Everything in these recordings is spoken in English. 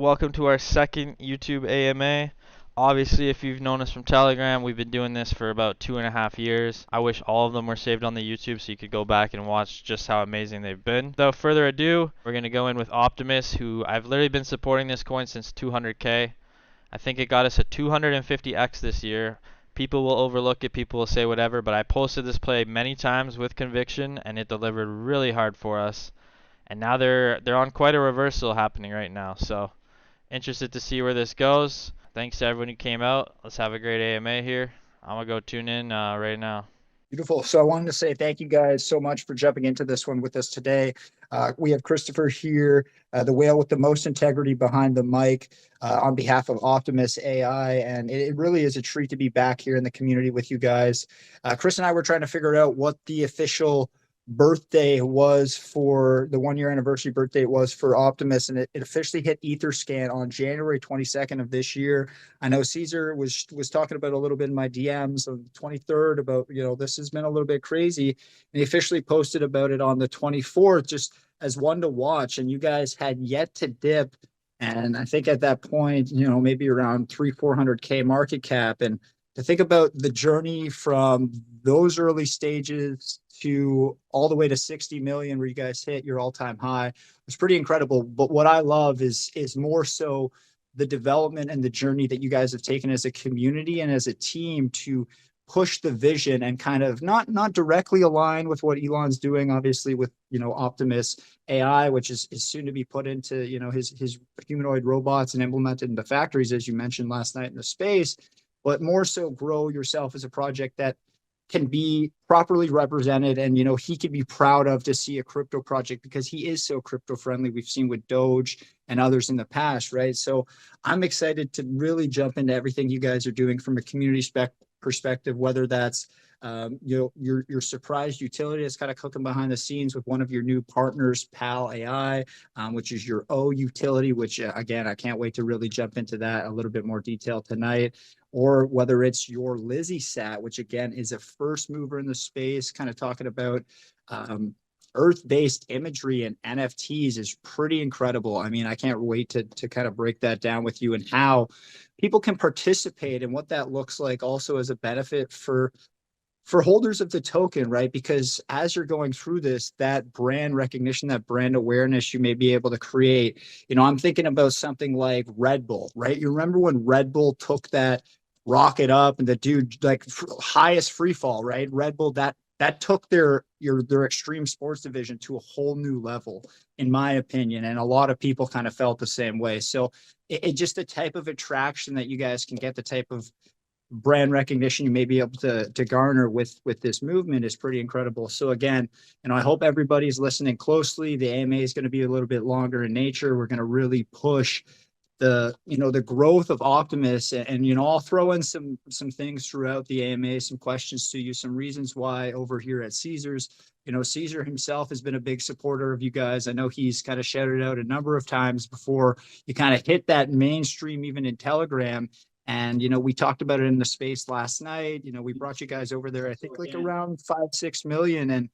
welcome to our second YouTube AMA. Obviously, if you've known us from Telegram, we've been doing this for about 2.5 years. I wish all of them were saved on the YouTube so you could go back and watch just how amazing they've been. Without further ado, we're going to go in with Optimus, who I've literally been supporting this coin since 200k. I think it got us a 250x this year. People will overlook it, people will say whatever, but I posted this play many times with conviction, and it delivered really hard for us. And now they're on quite a reversal happening right now. So interested to see where this goes. Thanks to everyone who came out. Let's have a great AMA here. I'm gonna go tune in right now. Beautiful. So I wanted to say thank you guys so much for jumping into this one with us today. We have Christopher here, the whale with the most integrity behind the mic, on behalf of Optimus AI. And it really is a treat to be back here in the community with you guys. Chris and I were trying to figure out what the official birthday was for the 1 year anniversary birthday was for Optimus, and it officially hit Etherscan on January 22nd of this year. I know Caesar was talking about a little bit in my DMs on the 23rd about, this has been a little bit crazy. And he officially posted about it on the 24th, just as one to watch. And you guys had yet to dip. And I think at that point, maybe around 400K market cap. And to think about the journey from those early stages to all the way to 60 million where you guys hit your all-time high was pretty incredible. But what I love is more so the development and the journey that you guys have taken as a community and as a team to push the vision and kind of not directly align with what Elon's doing, obviously, with Optimus AI, which is soon to be put into his humanoid robots and implemented into factories, as you mentioned last night in the space, but more so grow yourself as a project that can be properly represented, and he can be proud of to see a crypto project because he is so crypto friendly. We've seen with Doge and others in the past, right? So I'm excited to really jump into everything you guys are doing from a community perspective, whether that's your surprise utility that's kind of cooking behind the scenes with one of your new partners, Pal AI, which is your O utility, which again, I can't wait to really jump into that a little bit more detail tonight. Or whether it's your Lizzie Sat, which again is a first mover in the space, kind of talking about Earth-based imagery and NFTs is pretty incredible. I mean, I can't wait to kind of break that down with you and how people can participate and what that looks like also as a benefit for holders of the token, right? Because as you're going through this, that brand recognition, that brand awareness you may be able to create. I'm thinking about something like Red Bull, right? You remember when Red Bull took that rocket up and the dude like highest free fall, right? Red Bull, that took their extreme sports division to a whole new level, in my opinion. And a lot of people kind of felt the same way. So it just the type of attraction that you guys can get, the type of brand recognition you may be able to garner with this movement is pretty incredible. So again, I hope everybody's listening closely. The AMA is going to be a little bit longer in nature. We're going to really push the growth of Optimus, and I'll throw in some things throughout the AMA, some questions to you, some reasons why over here at Caesars. Caesar himself has been a big supporter of you guys. I know he's kind of shouted out a number of times before you kind of hit that mainstream, even in Telegram. And, we talked about it in the space last night. We brought you guys over there, I think like around 5-6 million. And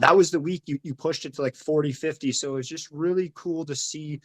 that was the week you pushed it to like 40-50. So it's just really cool to see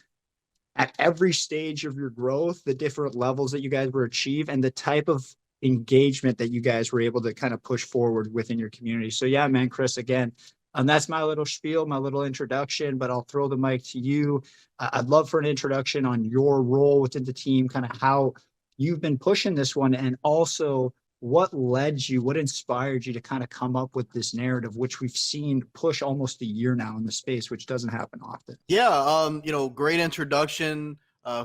at every stage of your growth, the different levels that you guys were achieve and the type of engagement that you guys were able to kind of push forward within your community. So yeah, man, Chris, again, that's my little spiel, my little introduction, but I'll throw the mic to you. I'd love for an introduction on your role within the team, kind of how you've been pushing this one, and also what inspired you to kind of come up with this narrative, which we've seen push almost a year now in the space, which doesn't happen often. Yeah, great introduction.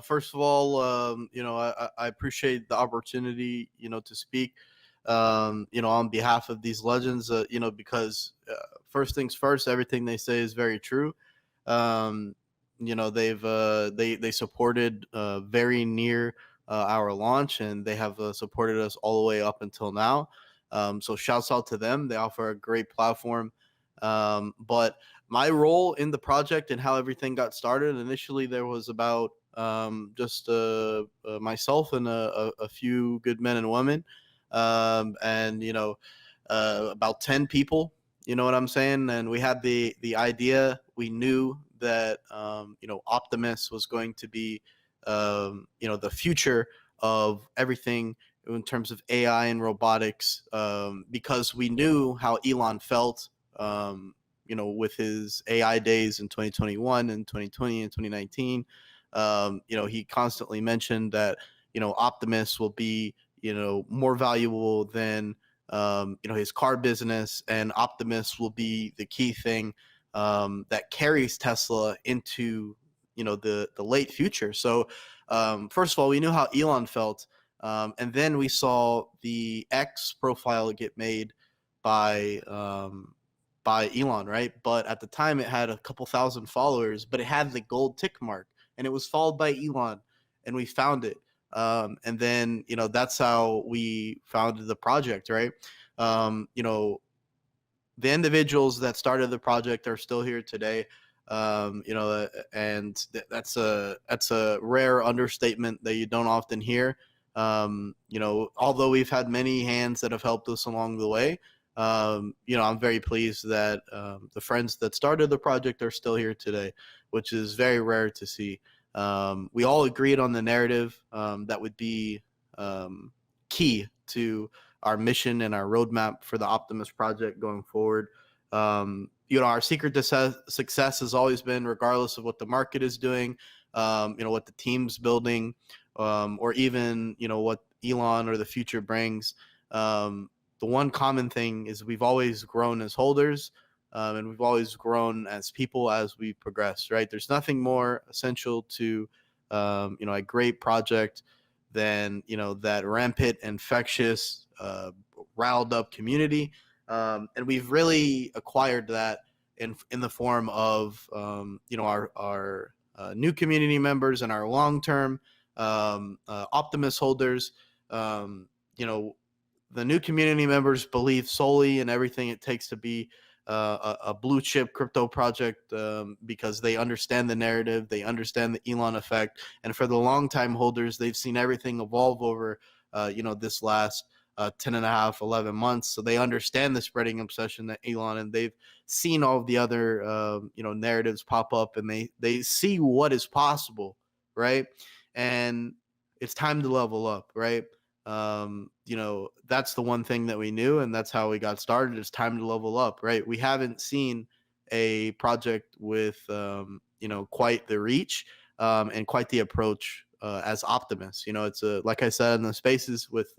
First of all, I appreciate the opportunity, to speak, on behalf of these legends, because first things first, everything they say is very true. They supported very near our launch, and they have supported us all the way up until now. So shouts out to them. They offer a great platform. But my role in the project and how everything got started, initially there was about just myself and a few good men and women, and about 10 people, you know what I'm saying? And we had the idea. We knew that Optimus was going to be the future of everything in terms of AI and robotics, because we knew how Elon felt, with his AI days in 2021 and 2020 and 2019. He constantly mentioned that, Optimus will be, more valuable than, his car business, and Optimus will be the key thing that carries Tesla into, the late future. So, first of all, we knew how Elon felt. And then we saw the X profile get made by Elon, right? But at the time, it had a couple thousand followers, but it had the gold tick mark, and it was followed by Elon, and we found it. And then, that's how we founded the project, right? The individuals that started the project are still here today. And that's a rare understatement that you don't often hear. Although we've had many hands that have helped us along the way, I'm very pleased that the friends that started the project are still here today, which is very rare to see. We all agreed on the narrative that would be key to our mission and our roadmap for the Optimus project going forward. Our secret to success has always been, regardless of what the market is doing, what the team's building, or even, what Elon or the future brings. The one common thing is we've always grown as holders, and we've always grown as people as we progress, right? There's nothing more essential to, a great project than, that rampant, infectious, riled up community. And we've really acquired that in the form of, our new community members and our long-term Optimus holders. The new community members believe solely in everything it takes to be a blue chip crypto project, because they understand the narrative, they understand the Elon effect, and for the long time holders, they've seen everything evolve over, this last 10 and a half, 11 months. So they understand the spreading obsession that Elon, and they've seen all of the other, narratives pop up, and they see what is possible, right? And it's time to level up, right? That's the one thing that we knew, and that's how we got started. It's time to level up, right? We haven't seen a project with, quite the reach, and quite the approach, as Optimus. It's like I said in the spaces with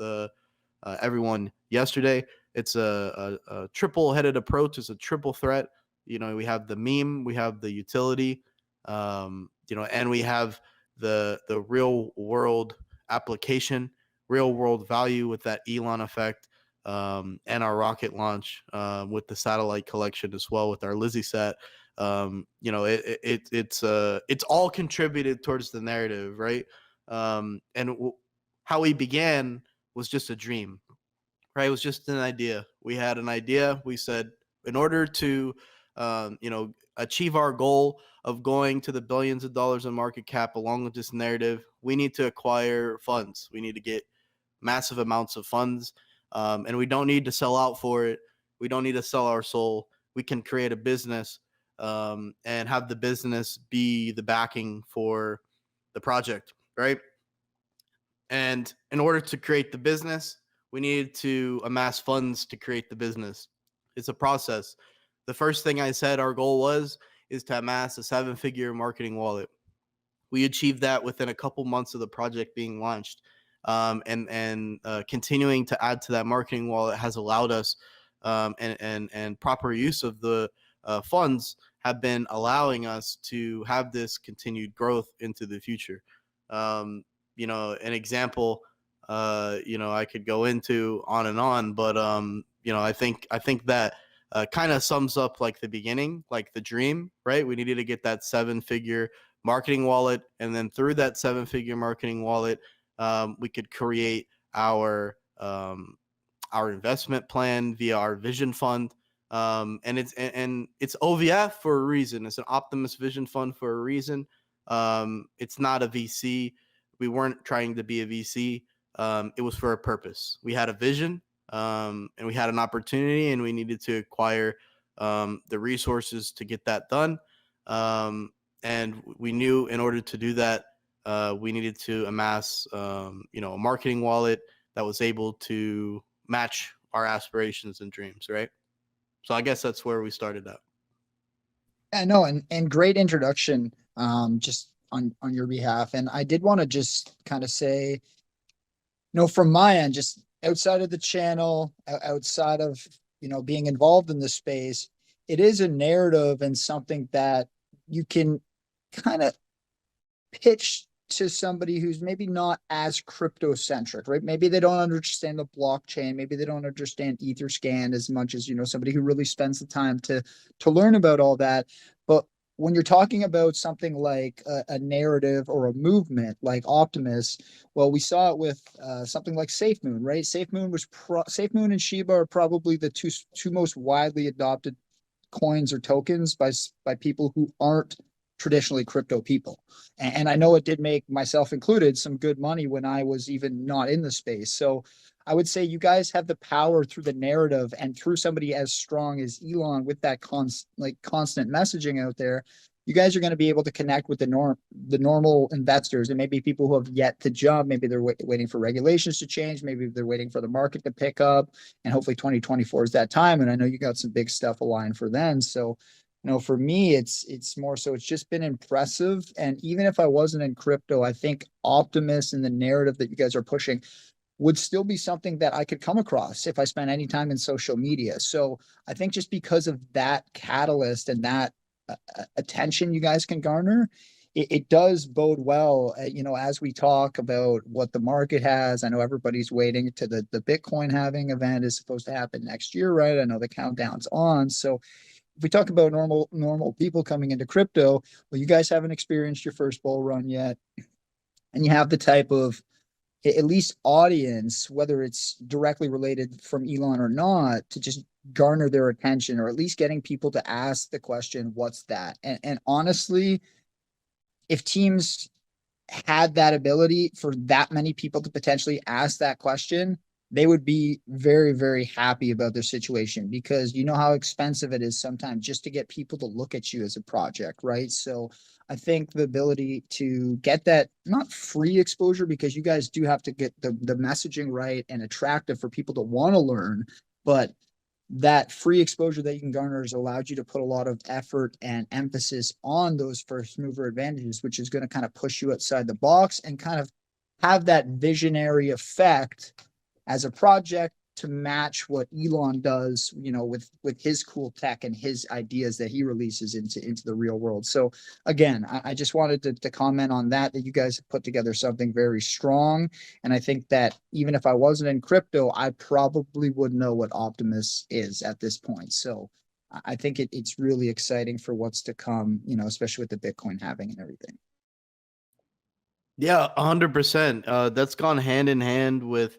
everyone yesterday, it's a triple-headed approach. It's a triple threat. We have the meme, we have the utility, and we have the real world application, real world value with that Elon effect, and our rocket launch, with the satellite collection as well with our LizzieSat. It's all contributed towards the narrative, right? How we began was just a dream, right? It was just an idea. We had an idea. We said, in order to, achieve our goal of going to the billions of dollars in market cap along with this narrative, we need to acquire funds. We need to get massive amounts of funds, and we don't need to sell out for it. We don't need to sell our soul. We can create a business, and have the business be the backing for the project, right? And in order to create the business, we needed to amass funds to create the business. It's a process. The first thing I said our goal is to amass a 7-figure marketing wallet. We achieved that within a couple months of the project being launched. And continuing to add to that marketing wallet has allowed us, and proper use of the funds have been allowing us to have this continued growth into the future. An example, I could go into on and on, but I think that kind of sums up like the beginning, like the dream, right? We needed to get that 7-figure marketing wallet, and then through that 7-figure marketing wallet, we could create our investment plan via our vision fund. And it's OVF for a reason. It's an Optimus Vision Fund for a reason. It's not a VC. We weren't trying to be a VC. It was for a purpose. We had a vision, and we had an opportunity, and we needed to acquire the resources to get that done. And we knew in order to do that, we needed to amass, a marketing wallet that was able to match our aspirations and dreams, right? So I guess that's where we started out. Yeah, no, and great introduction, just on your behalf. And I did want to just kind of say, from my end, just outside of the channel, outside of, being involved in the space, it is a narrative and something that you can kind of pitch to somebody who's maybe not as crypto centric, right? Maybe they don't understand the blockchain, maybe they don't understand Etherscan as much as, somebody who really spends the time to learn about all that. But when you're talking about something like a narrative or a movement like Optimus, well, we saw it with something like SafeMoon, right? SafeMoon and Shiba are probably the two most widely adopted coins or tokens by people who aren't traditionally crypto people. And I know it did make myself included some good money when I was even not in the space. So I would say you guys have the power through the narrative and through somebody as strong as Elon with that constant messaging out there. You guys are going to be able to connect with the normal investors and maybe people who have yet to jump. Maybe they're waiting for regulations to change. Maybe they're waiting for the market to pick up. And hopefully 2024 is that time. And I know you got some big stuff aligned for then. So for me, it's more so it's just been impressive. And even if I wasn't in crypto, I think Optimus and the narrative that you guys are pushing would still be something that I could come across if I spent any time in social media. So I think just because of that catalyst and that attention you guys can garner, it does bode well, as we talk about what the market has. I know everybody's waiting to the Bitcoin halving event is supposed to happen next year, right? I know the countdown's on. So if we talk about normal people coming into crypto, well, you guys haven't experienced your first bull run yet, and you have the type of at least audience, whether it's directly related from Elon or not, to just garner their attention, or at least getting people to ask the question, "What's that?" And honestly, if teams had that ability for that many people to potentially ask that question, they would be very, very happy about their situation, because you know how expensive it is sometimes just to get people to look at you as a project, right? So I think the ability to get that, not free exposure, because you guys do have to get the messaging right and attractive for people to want to learn, but that free exposure that you can garner has allowed you to put a lot of effort and emphasis on those first mover advantages, which is going to kind of push you outside the box and kind of have that visionary effect as a project to match what Elon does, with his cool tech and his ideas that he releases into the real world. So again, I just wanted to comment on that you guys have put together something very strong. And I think that even if I wasn't in crypto, I probably would know what Optimus is at this point. So I think it's really exciting for what's to come, especially with the Bitcoin halving and everything. Yeah, 100%. That's gone hand in hand with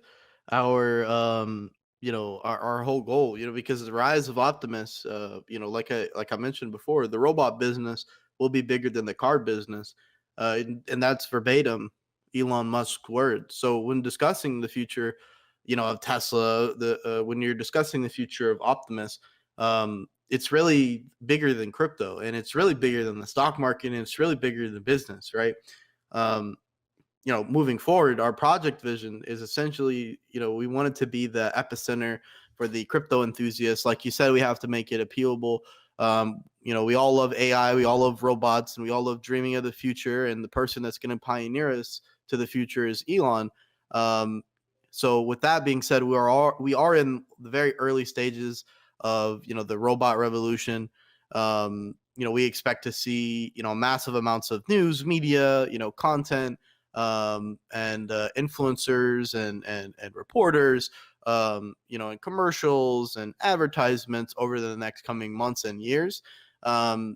our, our whole goal. Because the rise of Optimus, like I mentioned before, the robot business will be bigger than the car business, and that's verbatim Elon Musk's words. So when discussing the future, of Tesla, when you're discussing the future of Optimus, it's really bigger than crypto, and it's really bigger than the stock market, and it's really bigger than business, right? Um, moving forward, our project vision is essentially, we want it to be the epicenter for the crypto enthusiasts. Like you said, we have to make it appealable. We all love AI, we all love robots, and we all love dreaming of the future. And the person that's going to pioneer us to the future is Elon. So with that being said, we are in the very early stages of, the robot revolution. We expect to see, massive amounts of news, media, content, and influencers and reporters, and commercials and advertisements over the next coming months and years. And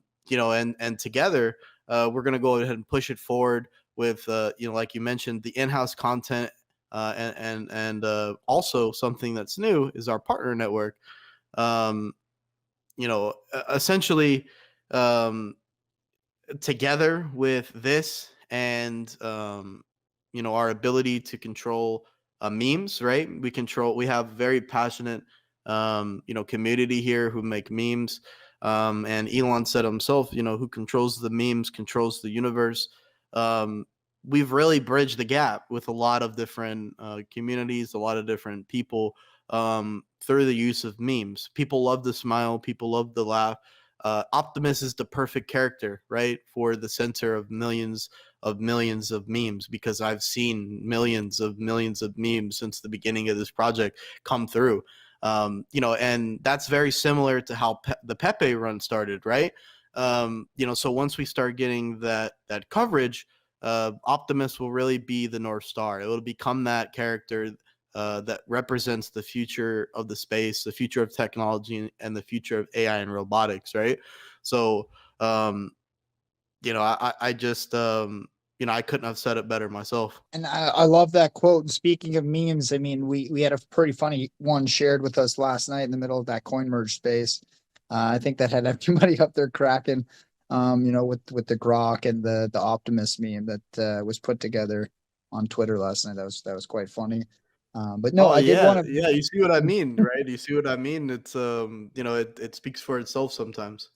together, we're going to go ahead and push it forward with, like you mentioned, the in-house content, and also something that's new is our partner network. Essentially, together with this and our ability to control memes, right? We have very passionate community here who make memes, and Elon said himself, who controls the memes controls the universe. we've really bridged the gap with a lot of different communities, a lot of different people through the use of memes. People love the smile, people love the laugh. Optimus is the perfect character, right, for the center of millions of memes, because I've seen millions of memes since the beginning of this project come through. And that's very similar to how the Pepe run started, right? So once we start getting that coverage, Optimus will really be the North Star. It will become that character that represents the future of the space, the future of technology, and the future of AI and robotics, right? So, I just, I couldn't have said it better myself. And I love that quote. And speaking of memes, I mean, we had a pretty funny one shared with us last night in the middle of that coin merge space. I think that had everybody up there cracking, with the Grok and the Optimus meme that was put together on Twitter last night. That was quite funny. But no, Oh I did yeah, want yeah. You see what I to. mean, right? You see what I mean? It's it speaks for itself sometimes.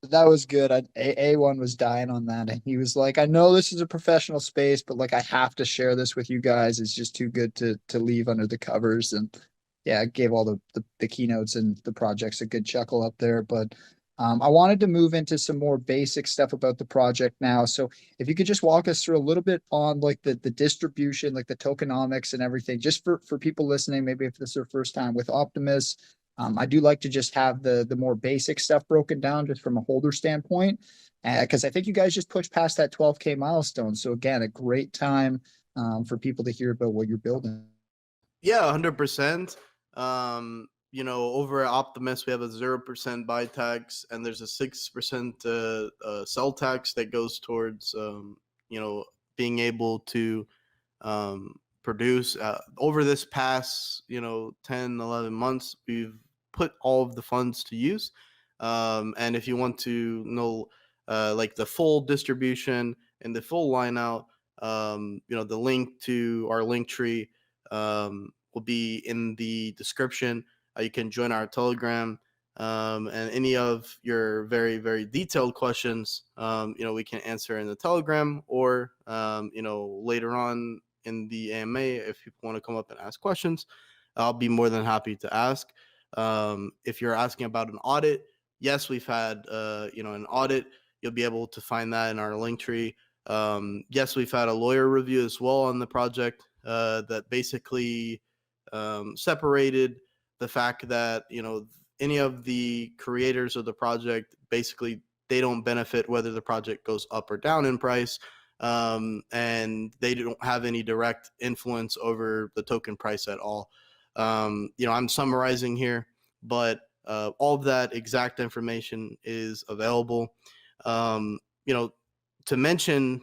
That was good. A1 was dying on that, and he was like, "I know this is a professional space, but like I have to share this with you guys. It's just too good to leave under the covers." And yeah, it gave all the keynotes and the projects a good chuckle up there. But I wanted to move into some more basic stuff about the project now. So if you could just walk us through a little bit on like the distribution, like the tokenomics and everything, just for people listening, maybe if this is their first time with Optimus. I do like to just have the more basic stuff broken down just from a holder standpoint, because I think you guys just pushed past that 12K milestone. So again, a great time for people to hear about what you're building. Yeah, 100%. Over at Optimus, we have a 0% buy tax, and there's a 6% sell tax that goes towards, being able to produce. Over this past, 10, 11 months, we've put all of the funds to use. And if you want to know, like the full distribution and the full line out, the link to our link tree will be in the description. You can join our Telegram, and any of your very, very detailed questions, we can answer in the Telegram, or, later on in the AMA, if people want to come up and ask questions, I'll be more than happy to ask. If you're asking about an audit, yes, we've had, an audit. You'll be able to find that in our link tree. Yes, we've had a lawyer review as well on the project that basically separated the fact that any of the creators of the project, basically they don't benefit whether the project goes up or down in price, and they don't have any direct influence over the token price at all. I'm summarizing here, but all of that exact information is available. um, you know to mention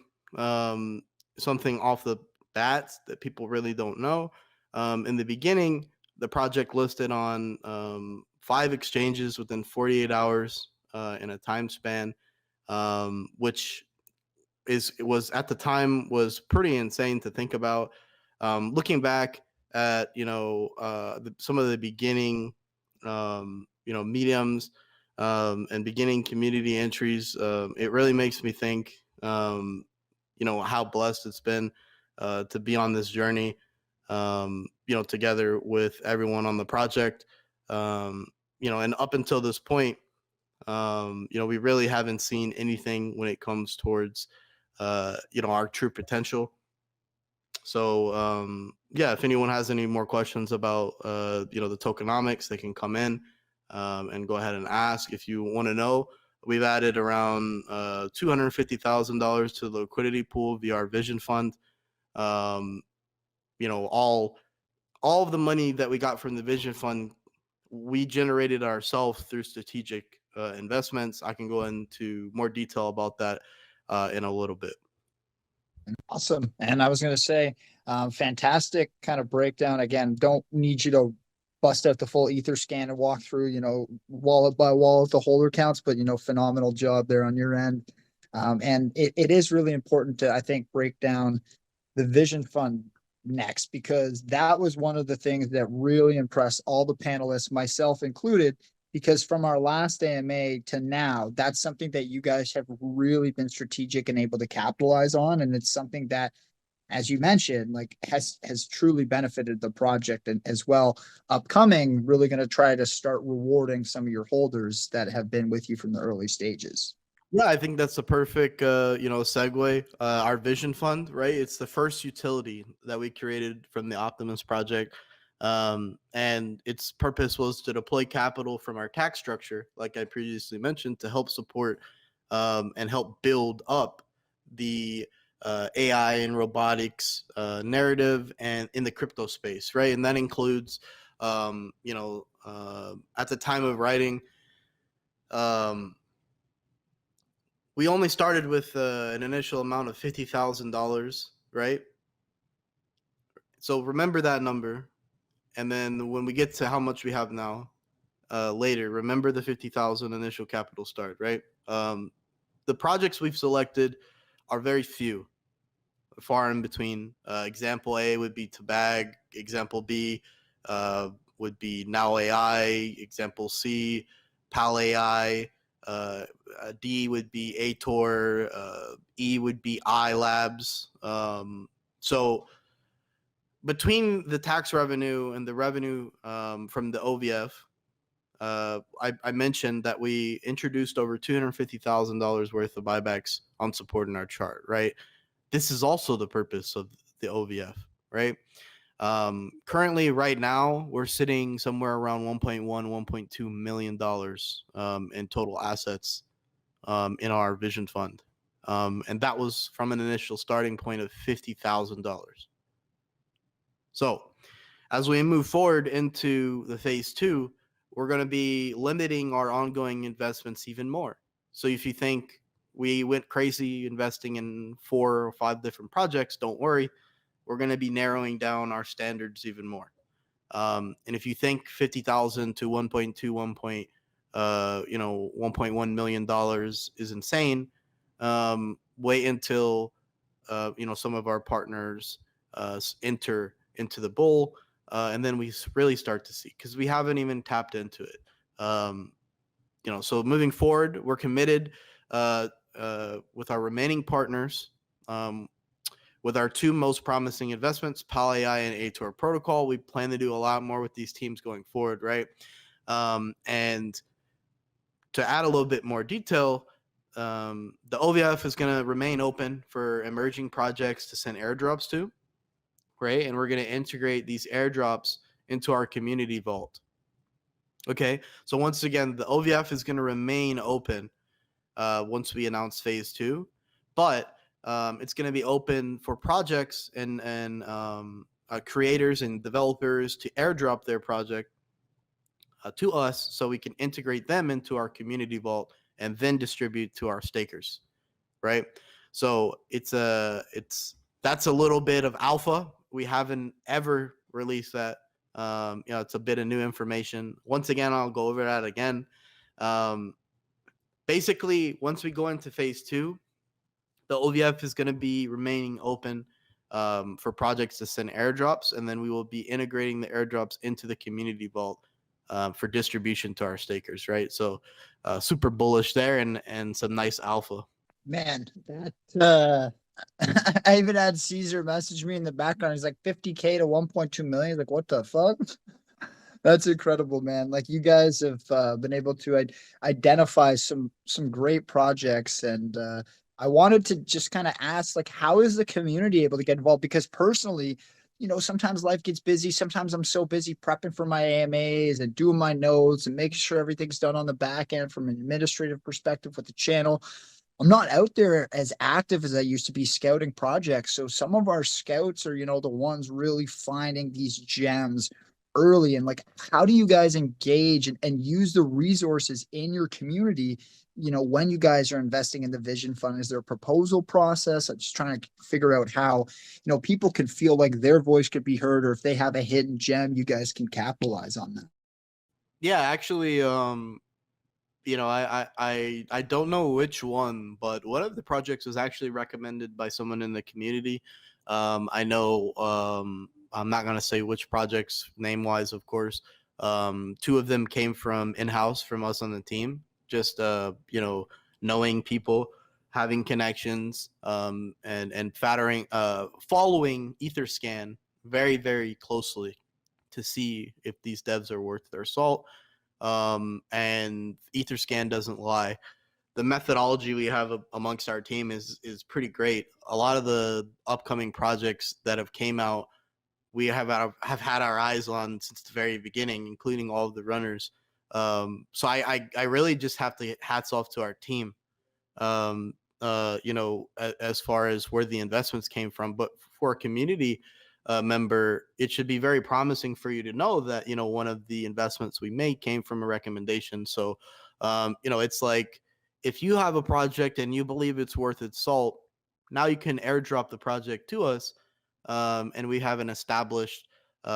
something off the bat that people really don't know. In the beginning, the project listed on 5 exchanges within 48 hours in a time span, which was at the time was pretty insane to think about. Looking back at some of the beginning mediums and beginning community entries, it really makes me think how blessed it's been to be on this journey, together with everyone on the project. And up until this point, we really haven't seen anything when it comes towards, our true potential. So, yeah, if anyone has any more questions about, the tokenomics, they can come in and go ahead and ask. If you want to know, we've added around $250,000 to the liquidity pool via our Vision Fund. Um, all of the money that we got from the Vision Fund, we generated ourselves through strategic investments. I can go into more detail about that in a little bit. Awesome. And I was going to say, fantastic kind of breakdown. Again, don't need you to bust out the full ether scan and walk through, wallet by wallet the holder counts, but, phenomenal job there on your end. And it is really important to, I think, break down the Vision Fund next, because that was one of the things that really impressed all the panelists, myself included, because from our last AMA to now, that's something that you guys have really been strategic and able to capitalize on. And it's something that, as you mentioned, like has truly benefited the project. And as well, upcoming, really going to try to start rewarding some of your holders that have been with you from the early stages. Yeah, I think that's a perfect, segue. Our Vision Fund, right? It's the first utility that we created from the Optimus project, and its purpose was to deploy capital from our tax structure, like I previously mentioned, to help support and help build up the AI and robotics narrative and in the crypto space, right? And that includes, at the time of writing. We only started with an initial amount of $50,000, right? So remember that number, and then when we get to how much we have now later, remember the 50,000 initial capital start, right? The projects we've selected are very few, far in between. Example A would be Tabag. Example B would be Now AI. Example C, Pal AI. D would be Ator. E would be iLabs. So between the tax revenue and the revenue from the OVF, I mentioned that we introduced over $250,000 worth of buybacks on support in our chart, right? This is also the purpose of the OVF, right? Currently, right now, we're sitting somewhere around $1.2 million in total assets in our Vision Fund. And that was from an initial starting point of $50,000. So as we move forward into the phase 2, we're going to be limiting our ongoing investments even more. So if you think we went crazy investing in 4 or 5 different projects, don't worry. We're going to be narrowing down our standards even more. And if you think 50,000 to 1.2, $1.1 million is insane, wait until some of our partners enter into the bull, and then we really start to see, because we haven't even tapped into it. So moving forward, we're committed with our remaining partners. With our 2 most promising investments, Pal AI and Ator Protocol, we plan to do a lot more with these teams going forward, right? And to add a little bit more detail, the OVF is going to remain open for emerging projects to send airdrops to, right? And we're going to integrate these airdrops into our community vault. Okay, so once again, the OVF is going to remain open once we announce phase 2, but it's going to be open for projects and creators and developers to airdrop their project to us, so we can integrate them into our community vault and then distribute to our stakers, right? So that's a little bit of alpha. We haven't ever released that. It's a bit of new information. Once again, I'll go over that again. Basically, once we go into phase 2, the OVF is going to be remaining open for projects to send airdrops, and then we will be integrating the airdrops into the community vault for distribution to our stakers, right? So super bullish there, and some nice alpha. Man, that I even had Caesar message me in the background. He's like 50K to 1.2 million. Like, what the fuck? That's incredible, man. Like, you guys have been able to identify some great projects, and I wanted to just kind of ask, like, how is the community able to get involved? Because personally, sometimes life gets busy. Sometimes I'm so busy prepping for my AMAs and doing my notes and making sure everything's done on the back end from an administrative perspective with the channel. I'm not out there as active as I used to be scouting projects. So some of our scouts are, the ones really finding these gems early. And like, how do you guys engage and use the resources in your community? When you guys are investing in the Vision Fund, is there a proposal process? I'm just trying to figure out how, people can feel like their voice could be heard, or if they have a hidden gem, you guys can capitalize on that. Yeah, actually, I don't know which one, but one of the projects was actually recommended by someone in the community. I know, I'm not going to say which projects name wise, of course, Two of them came from in-house from us on the team, just knowing people, having connections, and following Etherscan very, very closely to see if these devs are worth their salt. And Etherscan doesn't lie. The methodology we have amongst our team is pretty great. A lot of the upcoming projects that have came out, we have had our eyes on since the very beginning, including all of the runners. So I really just have to hats off to our team. As far as where the investments came from, but for a community member, it should be very promising for you to know that one of the investments we made came from a recommendation. So it's like, if you have a project and you believe it's worth its salt, now you can airdrop the project to us, and we have an established we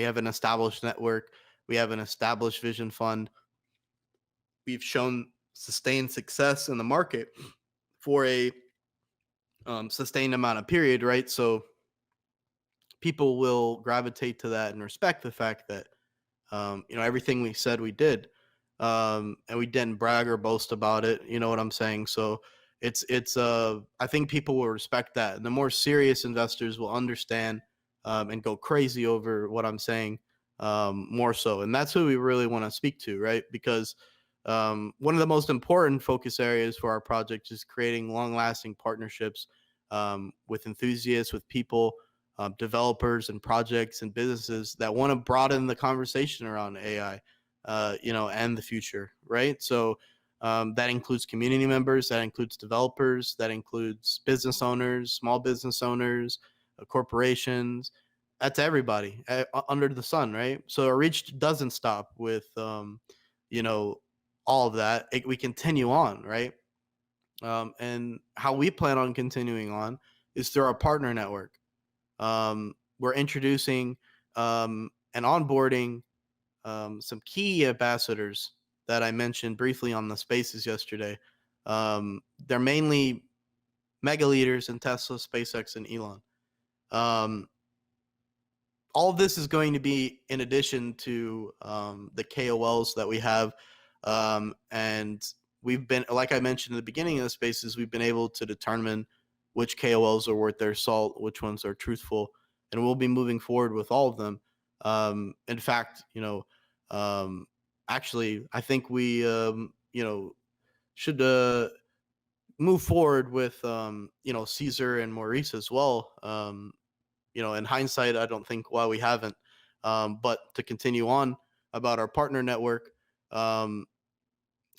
have an established network, we have an established vision fund. We've shown sustained success in the market for a sustained amount of period, right? So people will gravitate to that and respect the fact that everything we said we did, and we didn't brag or boast about it. You know what I'm saying? So it's I think people will respect that, and the more serious investors will understand and go crazy over what I'm saying, more so. And that's who we really want to speak to, right? Because one of the most important focus areas for our project is creating long-lasting partnerships with enthusiasts, with people, developers and projects and businesses that want to broaden the conversation around AI, and the future, right? So that includes community members, that includes developers, that includes business owners, small business owners, corporations. That's everybody under the sun, right? So our reach doesn't stop with, all of that. We continue on, right? And how we plan on continuing on is through our partner network. We're introducing and onboarding some key ambassadors that I mentioned briefly on the spaces yesterday. They're mainly mega leaders in Tesla, SpaceX, and Elon. All of this is going to be in addition to the KOLs that we have. And we've been, like I mentioned in the beginning of the spaces, we've been able to determine which KOLs are worth their salt, which ones are truthful, and we'll be moving forward with all of them. In fact, actually, I think we, should move forward with, Caesar and Maurice as well. In hindsight, I don't think why we haven't. But to continue on about our partner network,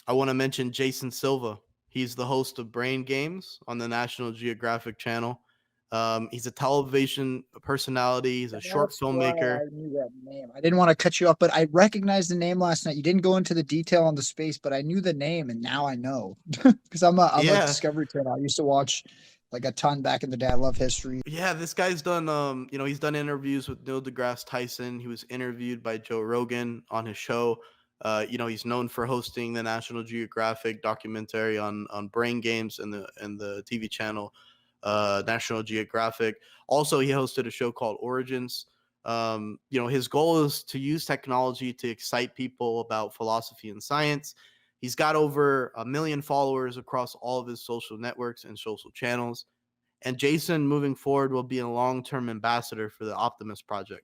I want to mention Jason Silva. He's the host of Brain Games on the National Geographic Channel. He's a television personality. He's a short That's why filmmaker. I knew that name. I didn't want to cut you off, but I recognized the name last night. You didn't go into the detail on the space, but I knew the name, and now I know because I'm a Yeah. Discovery Channel. I used to watch like a ton back in the day. I love history. Yeah, this guy's done he's done interviews with Neil deGrasse Tyson. He was interviewed by Joe Rogan on his show. He's known for hosting the National Geographic documentary on Brain Games and the TV channel National Geographic. Also, he hosted a show called Origins. His goal is to use technology to excite people about philosophy and science. He's got over 1 million followers across all of his social networks and social channels. And Jason, moving forward, will be a long-term ambassador for the Optimus project.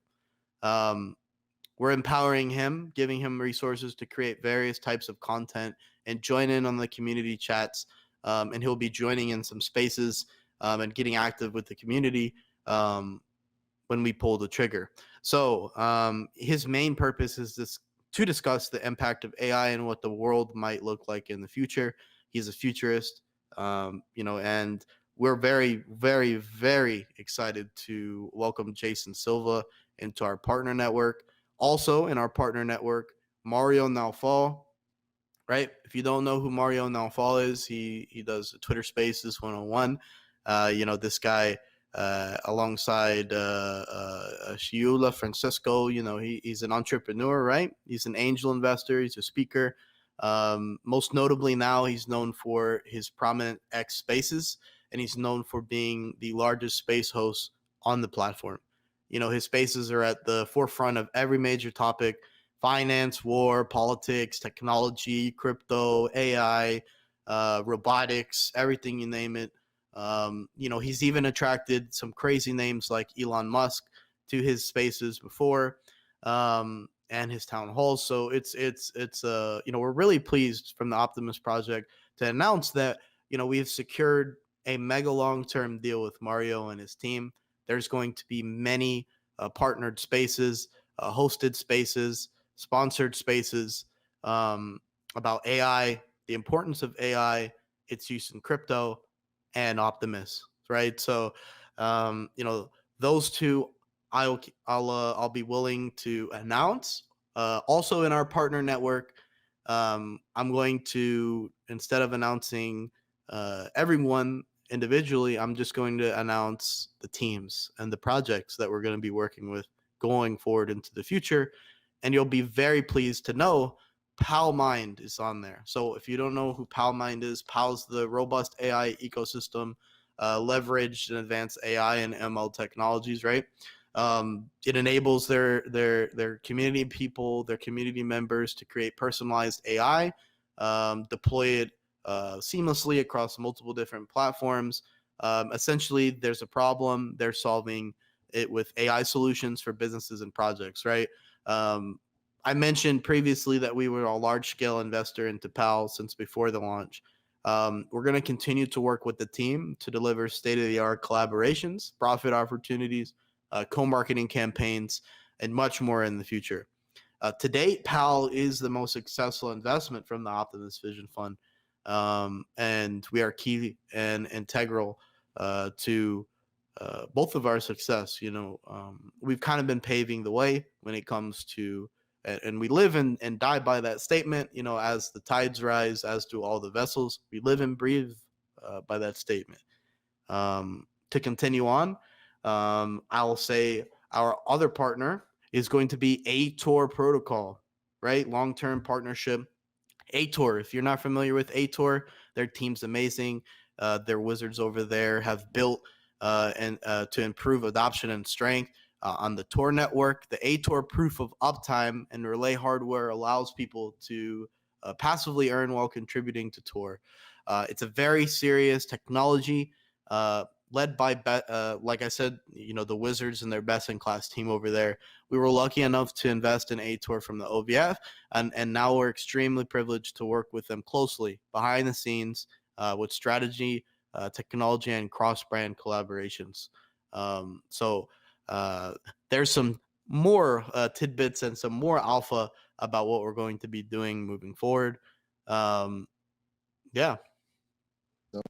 We're empowering him, giving him resources to create various types of content and join in on the community chats. And he'll be joining in some spaces and getting active with the community when we pull the trigger. So his main purpose is to discuss the impact of AI and what the world might look like in the future. He's a futurist, and we're very, very, very excited to welcome Jason Silva into our partner network. Also in our partner network, Mario Naufal, right? If you don't know who Mario Naufal is, he does Twitter Spaces 101. This guy, alongside Shiula Francisco, he's an entrepreneur, right? He's an angel investor. He's a speaker. Most notably now, he's known for his prominent X Spaces, and he's known for being the largest space host on the platform. his spaces are at the forefront of every major topic: finance, war, politics, technology, crypto, AI, robotics, everything you name it. He's even attracted some crazy names like Elon Musk to his spaces before, and his town halls. So it's we're really pleased from the Optimus project to announce that we have secured a mega long-term deal with Mario and his team. There's going to be many partnered spaces, hosted spaces, sponsored spaces, about AI, the importance of AI, its use in crypto, and Optimus, right? So, those two I'll be willing to announce. Also in our partner network, I'm going to, instead of announcing everyone individually, I'm just going to announce the teams and the projects that we're going to be working with going forward into the future. And you'll be very pleased to know PalMind is on there. So if you don't know who PalMind is, PAL's the robust AI ecosystem, leveraged and advanced AI and ML technologies, right? It enables their community people, their community members to create personalized AI, deploy it seamlessly across multiple different platforms. Essentially, there's a problem, they're solving it with AI solutions for businesses and projects, right? I mentioned previously that we were a large-scale investor into PAL since before the launch. We're going to continue to work with the team to deliver state-of-the-art collaborations, profit opportunities, co-marketing campaigns, and much more in the future. To date, PAL is the most successful investment from the Optimus Vision Fund, and we are key and integral to both of our success. We've kind of been paving the way when it comes to, and we live and die by that statement. As the tides rise, as do all the vessels, we live and breathe by that statement. To continue on, I'll say our other partner is going to be A-Tor Protocol, right? Long-term partnership. A-Tor, if you're not familiar with A-Tor, their team's amazing. Their wizards over there have built and to improve adoption and strength on the Tor network. The A-Tor proof of uptime and relay hardware allows people to passively earn while contributing to Tor. It's a very serious technology led by, like I said, the Wizards and their best-in-class team over there. We were lucky enough to invest in A-Tor from the OVF, and now we're extremely privileged to work with them closely behind the scenes with strategy, technology, and cross-brand collaborations. So there's some more tidbits and some more alpha about what we're going to be doing moving forward. Yeah.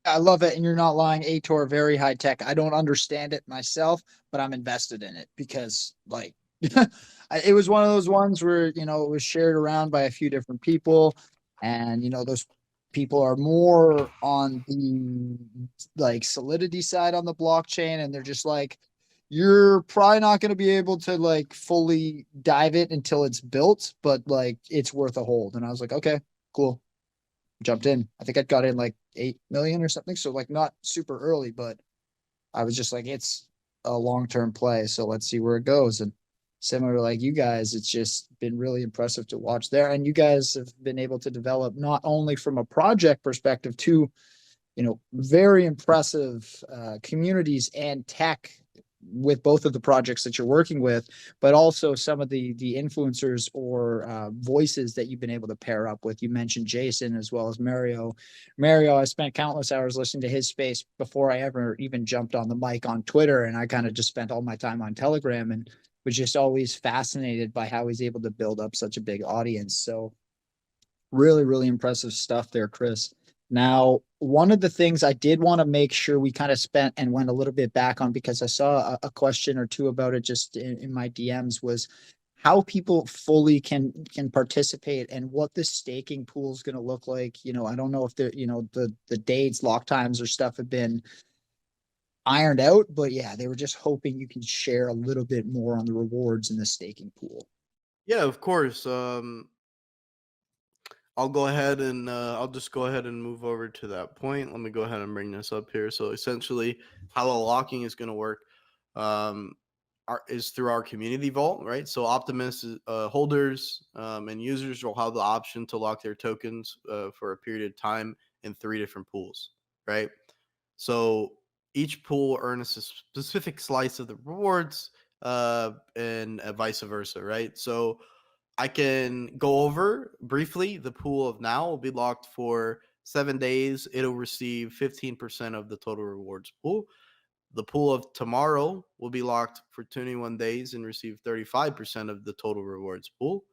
I love it, and you're not lying. A-Tor, very high tech. I don't understand it myself, but I'm invested in it because, like, it was one of those ones where it was shared around by a few different people, and those people are more on the like Solidity side on the blockchain, and they're just like, you're probably not going to be able to like fully dive it until it's built, but like it's worth a hold. And I was like, okay, cool. Jumped in. I think I got in like 8 million or something. So like not super early, but I was just like, it's a long-term play. So let's see where it goes. And similar to like you guys, it's just been really impressive to watch there. And you guys have been able to develop not only from a project perspective to, very impressive communities and tech with both of the projects that you're working with, but also some of the influencers or voices that you've been able to pair up with. You mentioned Jason as well as Mario. I spent countless hours listening to his space before I ever even jumped on the mic on Twitter, and I kind of just spent all my time on Telegram and was just always fascinated by how he's able to build up such a big audience. So really, really impressive stuff there, Chris. Now, one of the things I did want to make sure we kind of spent and went a little bit back on, because I saw a question or two about it just in my DMs, was how people fully can participate and what the staking pool is going to look like. I don't know if the dates, lock times or stuff have been ironed out, but yeah, they were just hoping you can share a little bit more on the rewards in the staking pool. Yeah, of course. I'll go ahead and I'll just go ahead and move over to that point. Let me go ahead and bring this up here. So essentially, how the locking is going to work. is through our community vault, right? So Optimus holders and users will have the option to lock their tokens for a period of time in 3 different pools, right? So each pool will earn a specific slice of the rewards and vice versa, right? So I can go over briefly. The pool of now will be locked for 7 days. It'll receive 15% of the total rewards pool. The pool of tomorrow will be locked for 21 days and receive 35% of the total rewards pool.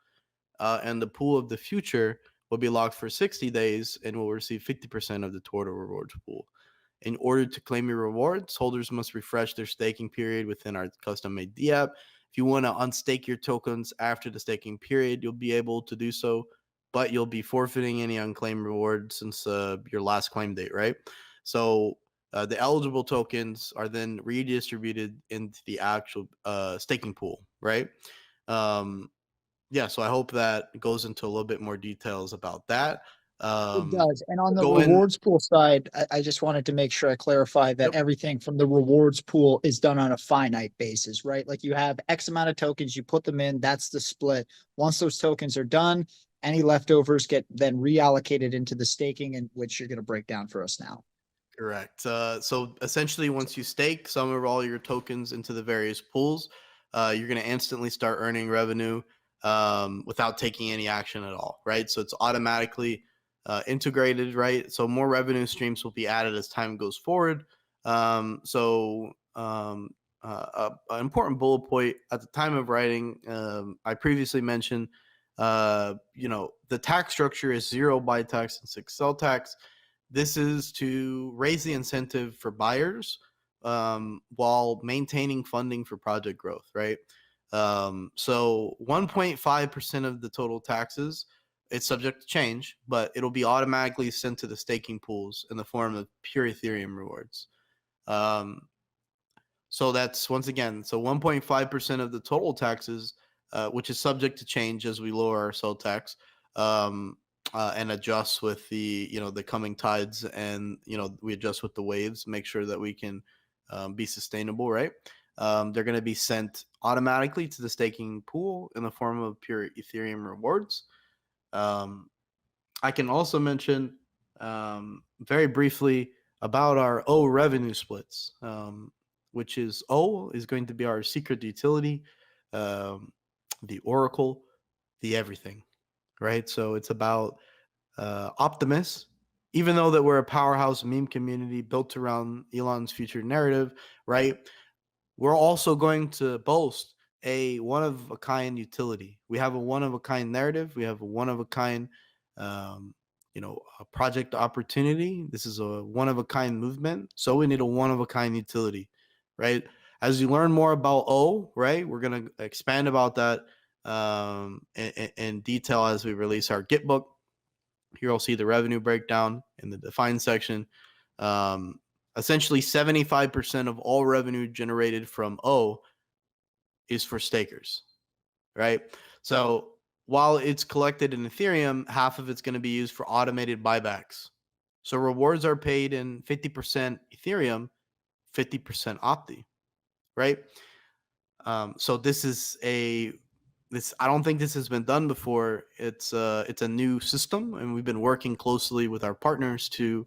And the pool of the future will be locked for 60 days and will receive 50% of the total rewards pool. In order to claim your rewards, holders must refresh their staking period within our custom-made DApp. If you want to unstake your tokens after the staking period, you'll be able to do so, but you'll be forfeiting any unclaimed rewards since your last claim date, right? So the eligible tokens are then redistributed into the actual staking pool, right? Yeah, so I hope that goes into a little bit more details about that. It does. And on the Go in. rewards pool side, I just wanted to make sure I clarify that Yep. everything from the rewards pool is done on a finite basis, right? Like you have X amount of tokens, you put them in, that's the split. Once those tokens are done, any leftovers get then reallocated into the staking, and which you're going to break down for us now. Correct. So essentially, once you stake some of all your tokens into the various pools, you're going to instantly start earning revenue without taking any action at all, right? So it's automatically integrated, right? So more revenue streams will be added as time goes forward. An important bullet point at the time of writing, I previously mentioned, the tax structure is 0 buy tax and 6 sell tax. This is to raise the incentive for buyers while maintaining funding for project growth, right? So 1.5% of the total taxes, it's subject to change, but it'll be automatically sent to the staking pools in the form of pure Ethereum rewards. So that's, once again, so 1.5% of the total taxes, which is subject to change as we lower our sell tax. And adjust with the coming tides, and we adjust with the waves, make sure that we can be sustainable, right? They're going to be sent automatically to the staking pool in the form of pure Ethereum rewards. I can also mention very briefly about our O revenue splits, which is O is going to be our secret utility, the Oracle, the everything. Right, so it's about Optimus. Even though that we're a powerhouse meme community built around Elon's future narrative, right? We're also going to boast a one-of-a-kind utility. We have a one-of-a-kind narrative. We have a one-of-a-kind, a project opportunity. This is a one-of-a-kind movement. So we need a one-of-a-kind utility, right? As you learn more about O, right, we're going to expand about that in detail as we release our Git book. Here you'll see the revenue breakdown in the define section. Essentially, 75% of all revenue generated from O is for stakers, right? So while it's collected in Ethereum, half of it's going to be used for automated buybacks. So rewards are paid in 50% Ethereum, 50% Opti, right? So this is I don't think this has been done before. It's a new system, and we've been working closely with our partners to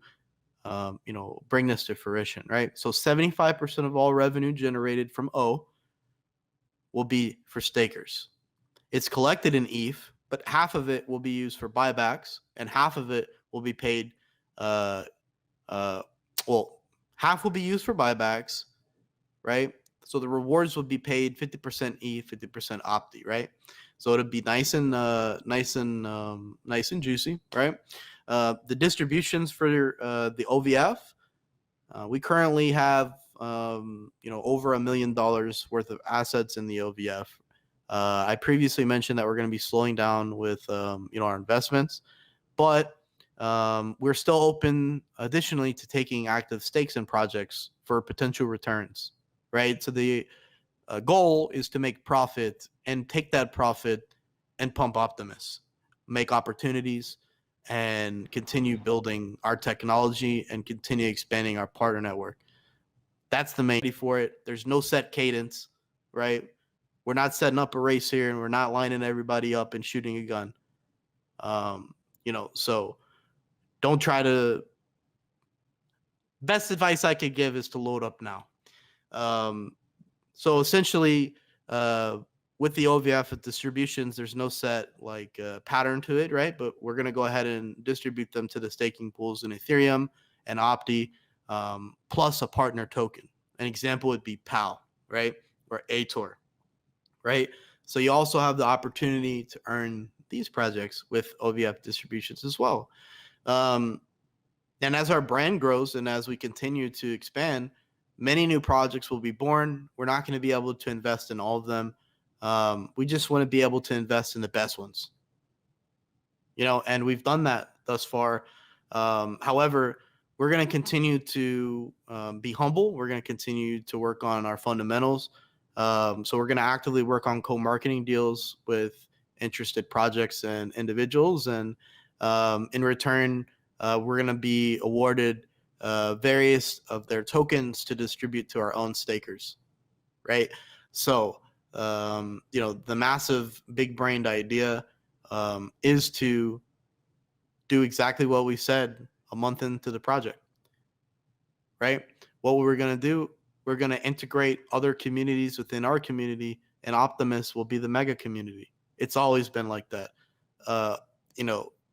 bring this to fruition, right? So 75% of all revenue generated from O will be for stakers. It's collected in ETH, but half of it will be used for buybacks, and half of it will be paid. Half will be used for buybacks, right? So the rewards will be paid 50% ETH, 50% Opti, right? So it'll be nice and juicy, right? The distributions for the OVF, we currently have over $1 million worth of assets in the OVF. I previously mentioned that we're going to be slowing down with our investments, but we're still open additionally to taking active stakes in projects for potential returns, right? So the goal is to make profit and take that profit and pump Optimus, make opportunities, and continue building our technology and continue expanding our partner network. That's the main for it. There's no set cadence. right? We're not setting up a race here, and we're not lining everybody up and shooting a gun. So don't try to. Best advice I could give is to load up now. So essentially, with the OVF distributions, there's no set pattern to it, right? But we're going to go ahead and distribute them to the staking pools in Ethereum and Opti, plus a partner token. An example would be PAL, right? Or ATOR, right? So you also have the opportunity to earn these projects with OVF distributions as well. And as our brand grows and as we continue to expand, many new projects will be born. We're not going to be able to invest in all of them. We just want to be able to invest in the best ones, and we've done that thus far. However, we're going to continue to be humble. We're going to continue to work on our fundamentals. So we're going to actively work on co-marketing deals with interested projects and individuals. And in return, we're going to be awarded various of their tokens to distribute to our own stakers, right? So, the massive big-brained idea is to do exactly what we said a month into the project, right? What we're going to do, we're going to integrate other communities within our community, and Optimus will be the mega community. It's always been like that.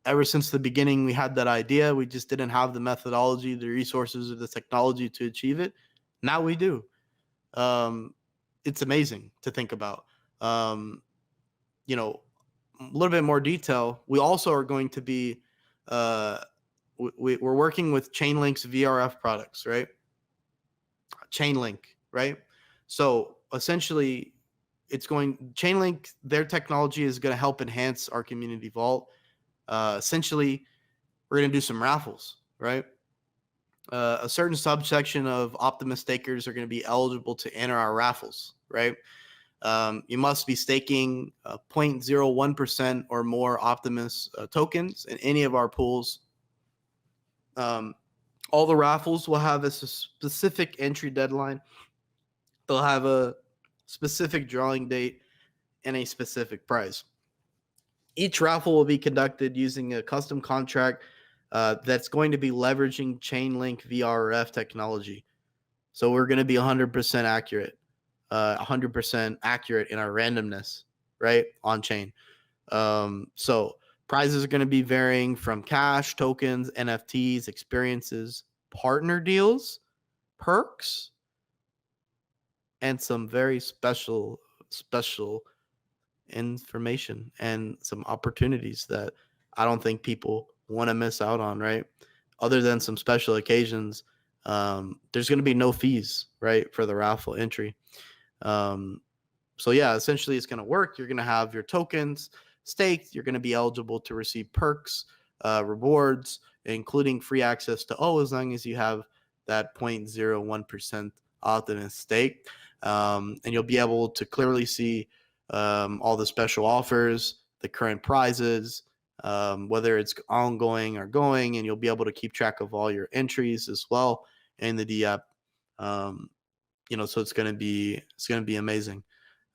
Ever since the beginning, we had that idea. We just didn't have the methodology, the resources, or the technology to achieve it. Now we do. It's amazing to think about. A little bit more detail. We also are going to be, we're working with Chainlink's VRF products, right? Chainlink, right? So essentially, Chainlink, their technology is going to help enhance our community vault. Essentially, we're going to do some raffles, right? A certain subsection of Optimus stakers are going to be eligible to enter our raffles, right? You must be staking 0.01% or more Optimus tokens in any of our pools. All the raffles will have a specific entry deadline. They'll have a specific drawing date and a specific prize. Each raffle will be conducted using a custom contract that's going to be leveraging Chainlink VRF technology. So we're going to be 100% accurate, 100% accurate in our randomness, right, on chain. So prizes are going to be varying from cash, tokens, NFTs, experiences, partner deals, perks, and some very special information and some opportunities that I don't think people want to miss out on, right? Other than some special occasions, there's going to be no fees, right, for the raffle entry. So yeah, essentially it's going to work. You're going to have your tokens staked. You're going to be eligible to receive perks, rewards, including free access to O as long as you have that 0.01% Optimus stake. And you'll be able to clearly see all the special offers, the current prizes, whether it's ongoing or going, and you'll be able to keep track of all your entries as well in the DApp. So it's going to be amazing.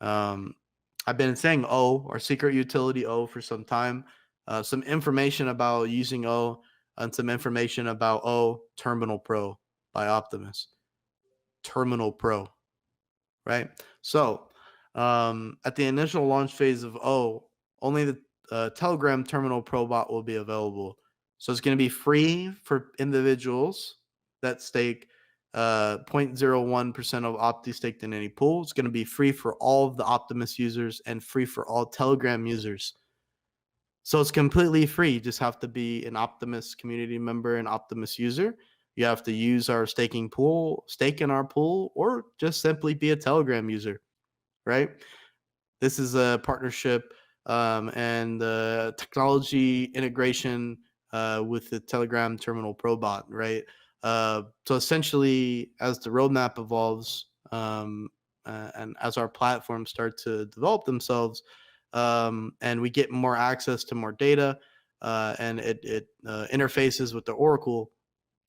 I've been saying O, or secret utility O, for some time. Some information about using O and some information about O Terminal Pro by Optimus. Terminal Pro, right? So at the initial launch phase of O, only the Telegram Terminal Pro bot will be available. So it's going to be free for individuals that stake 0.01% of Opti staked in any pool. It's going to be free for all of the Optimus users and free for all Telegram users. So it's completely free. You just have to be an Optimus community member and Optimus user. You have to use our staking pool, stake in our pool, or just simply be a Telegram user, right? This is a partnership and technology integration with the Telegram Terminal Pro bot, right? So essentially, as the roadmap evolves and as our platforms start to develop themselves, and we get more access to more data, and it interfaces with the Oracle,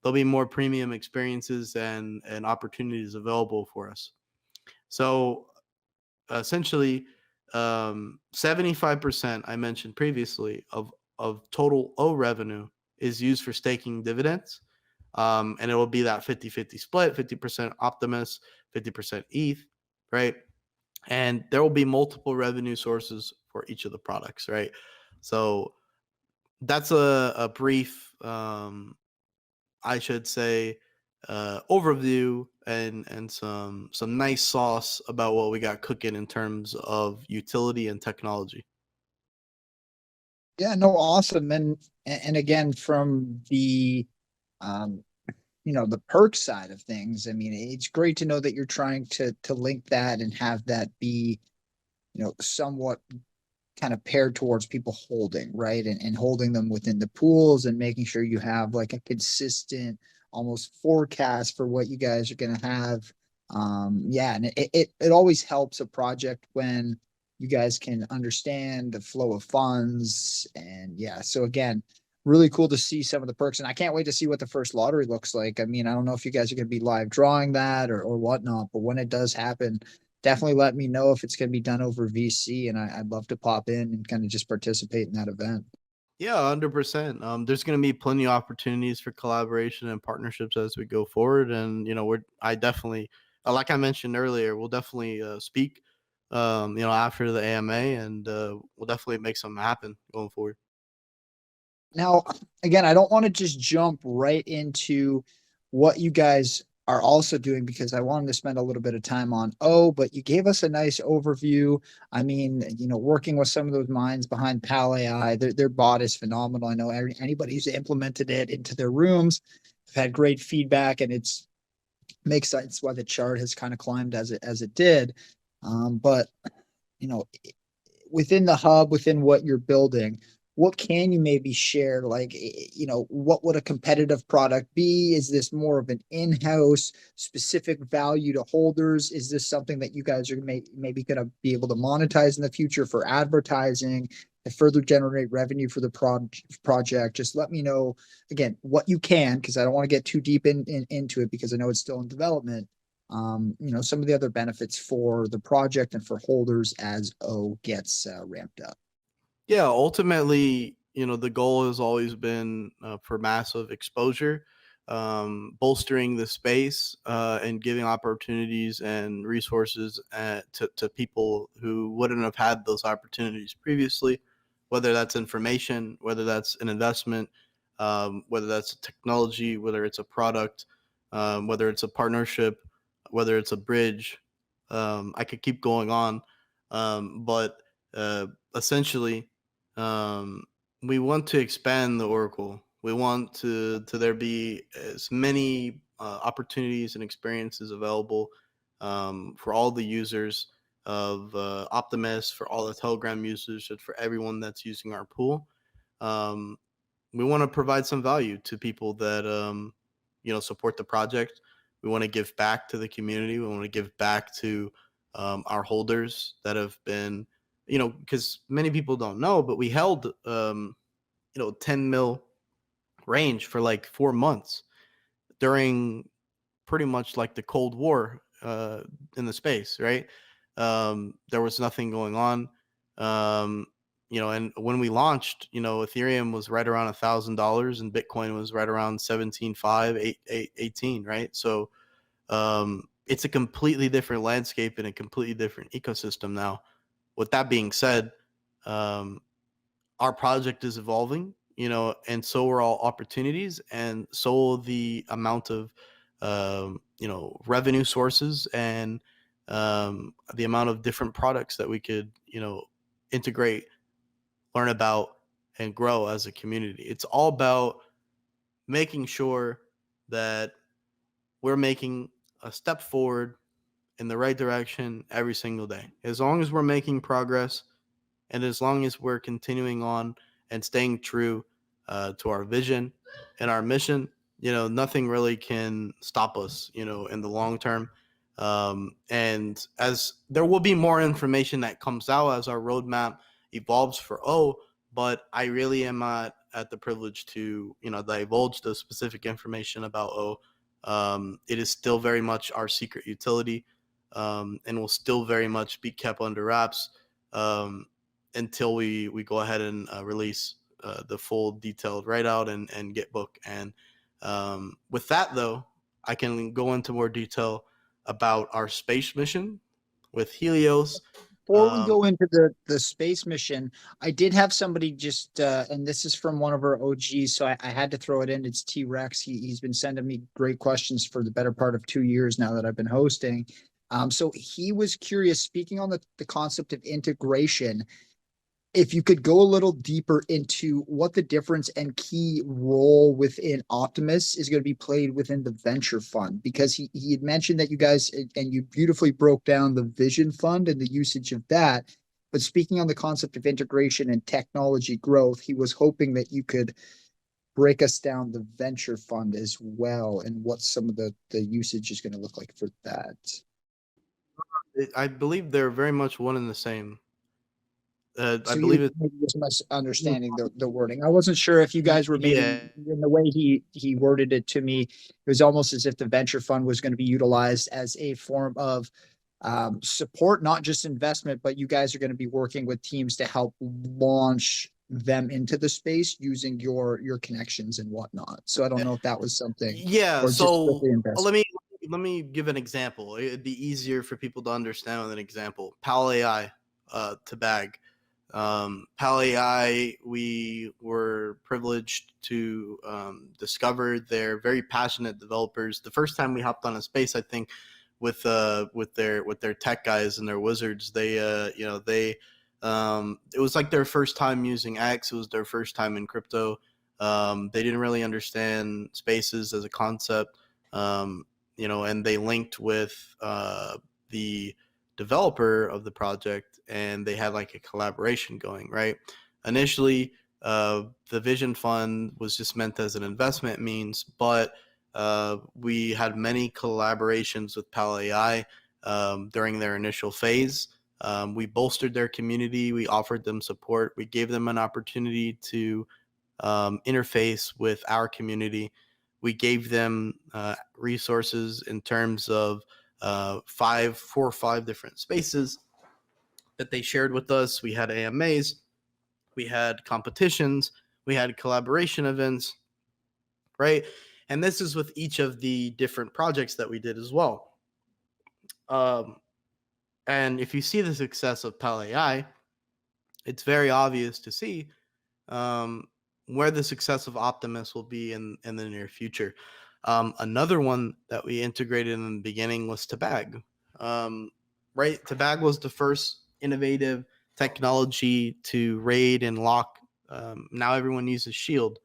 there'll be more premium experiences and opportunities available for us. So essentially 75% I mentioned previously of total O revenue is used for staking dividends. And it will be that 50-50 split, 50% Optimus, 50% ETH, right? And there will be multiple revenue sources for each of the products, right? So that's a brief, I should say, overview and some nice sauce about what we got cooking in terms of utility and technology. Yeah, no, awesome. And again, from the um, the perk side of things, I mean, it's great to know that you're trying to link that and have that be, somewhat kind of paired towards people holding, right? And holding them within the pools and making sure you have like a consistent almost forecast for what you guys are going to have. Yeah, and it always helps a project when you guys can understand the flow of funds. And yeah, so again, really cool to see some of the perks. And I can't wait to see what the first lottery looks like. I mean, I don't know if you guys are going to be live drawing that or whatnot, but when it does happen, definitely let me know if it's going to be done over VC, and I'd love to pop in and kind of just participate in that event. Yeah, 100%. There's going to be plenty of opportunities for collaboration and partnerships as we go forward. And, I definitely, like I mentioned earlier, we'll definitely speak, after the AMA, and we'll definitely make something happen going forward. Now, again, I don't want to just jump right into what you guys are also doing because I wanted to spend a little bit of time on but you gave us a nice overview. I mean, working with some of those minds behind Pal AI, their bot is phenomenal. I know anybody who's implemented it into their rooms have had great feedback, and it's makes sense why the chart has kind of climbed as it did. But you know, within the hub, within what you're building, what can you maybe share? Like, what would a competitive product be? Is this more of an in-house specific value to holders? Is this something that you guys are maybe going to be able to monetize in the future for advertising to further generate revenue for the project? Just let me know again what you can, because I don't want to get too deep into it because I know it's still in development. Some of the other benefits for the project and for holders as O gets ramped up. Yeah, ultimately, the goal has always been for massive exposure, bolstering the space, and giving opportunities and resources to people who wouldn't have had those opportunities previously, whether that's information, whether that's an investment, whether that's technology, whether it's a product, whether it's a partnership, whether it's a bridge. I could keep going on, but essentially, um, we want to expand the Oracle. We want to there be as many opportunities and experiences available for all the users of Optimus, for all the Telegram users, and for everyone that's using our pool. Um, we want to provide some value to people that support the project. We want to give back to the community. We want to give back to our holders that have been, because many people don't know, but we held 10 mil range for like 4 months during pretty much like the Cold War in the space, right? There was nothing going on. Um, and when we launched, Ethereum was right around $1,000 and Bitcoin was right around 17.5, 18, right? So it's a completely different landscape and a completely different ecosystem now. With that being said, our project is evolving, and so are all opportunities, and so the amount of, revenue sources and the amount of different products that we could, integrate, learn about, and grow as a community. It's all about making sure that we're making a step forward in the right direction every single day. As long as we're making progress, and as long as we're continuing on and staying true to our vision and our mission, nothing really can stop us, in the long term. And as there will be more information that comes out as our roadmap evolves for O, but I really am not at the privilege to, divulge the specific information about O. It is still very much our secret utility. and will still very much be kept under wraps until we go ahead and release the full detailed write-out and get book. And with that, though, I can go into more detail about our space mission with Helios. Before we go into the space mission, I did have somebody just, and this is from one of our OGs, so I had to throw it in. It's T-Rex. He's been sending me great questions for the better part of 2 years now that I've been hosting. So he was curious, speaking on the concept of integration, if you could go a little deeper into what the difference and key role within Optimus is going to be played within the venture fund, because he had mentioned that you guys, and you beautifully broke down the vision fund and the usage of that. But speaking on the concept of integration and technology growth, he was hoping that you could break us down the venture fund as well and what some of the usage is going to look like for that. I believe they're very much one and the same. I So believe it. maybe just misunderstanding the wording. I wasn't sure if you guys were maybe Yeah. in the way he worded it to me. It was almost as if the venture fund was going to be utilized as a form of support, not just investment, but you guys are going to be working with teams to help launch them into the space using your connections and whatnot. So I don't know if that was something. Yeah. Or just So strictly investment. let me give an example. It'd be easier for people to understand with an example. Pal AI to bag. Pal AI, we were privileged to discover. They're very passionate developers. The first time we hopped on a space, I think, with their tech guys and their wizards, they it was like their first time using X. It was their first time in crypto. They didn't really understand spaces as a concept, and they linked with the developer of the project, and they had like a collaboration going, right? Initially, the Vision Fund was just meant as an investment means, but we had many collaborations with Pal AI during their initial phase. We bolstered their community. We offered them support. We gave them an opportunity to interface with our community. We gave them resources in terms of 4 or 5 different spaces that they shared with us. We had AMAs, we had competitions, we had collaboration events, right? And this is with each of the different projects that we did as well. And if you see the success of Pal AI, it's very obvious to see where the success of Optimus will be in the near future. Another one that we integrated in the beginning was Tabag. Right? Tabag was the first innovative technology to raid and lock. Now everyone uses Shield.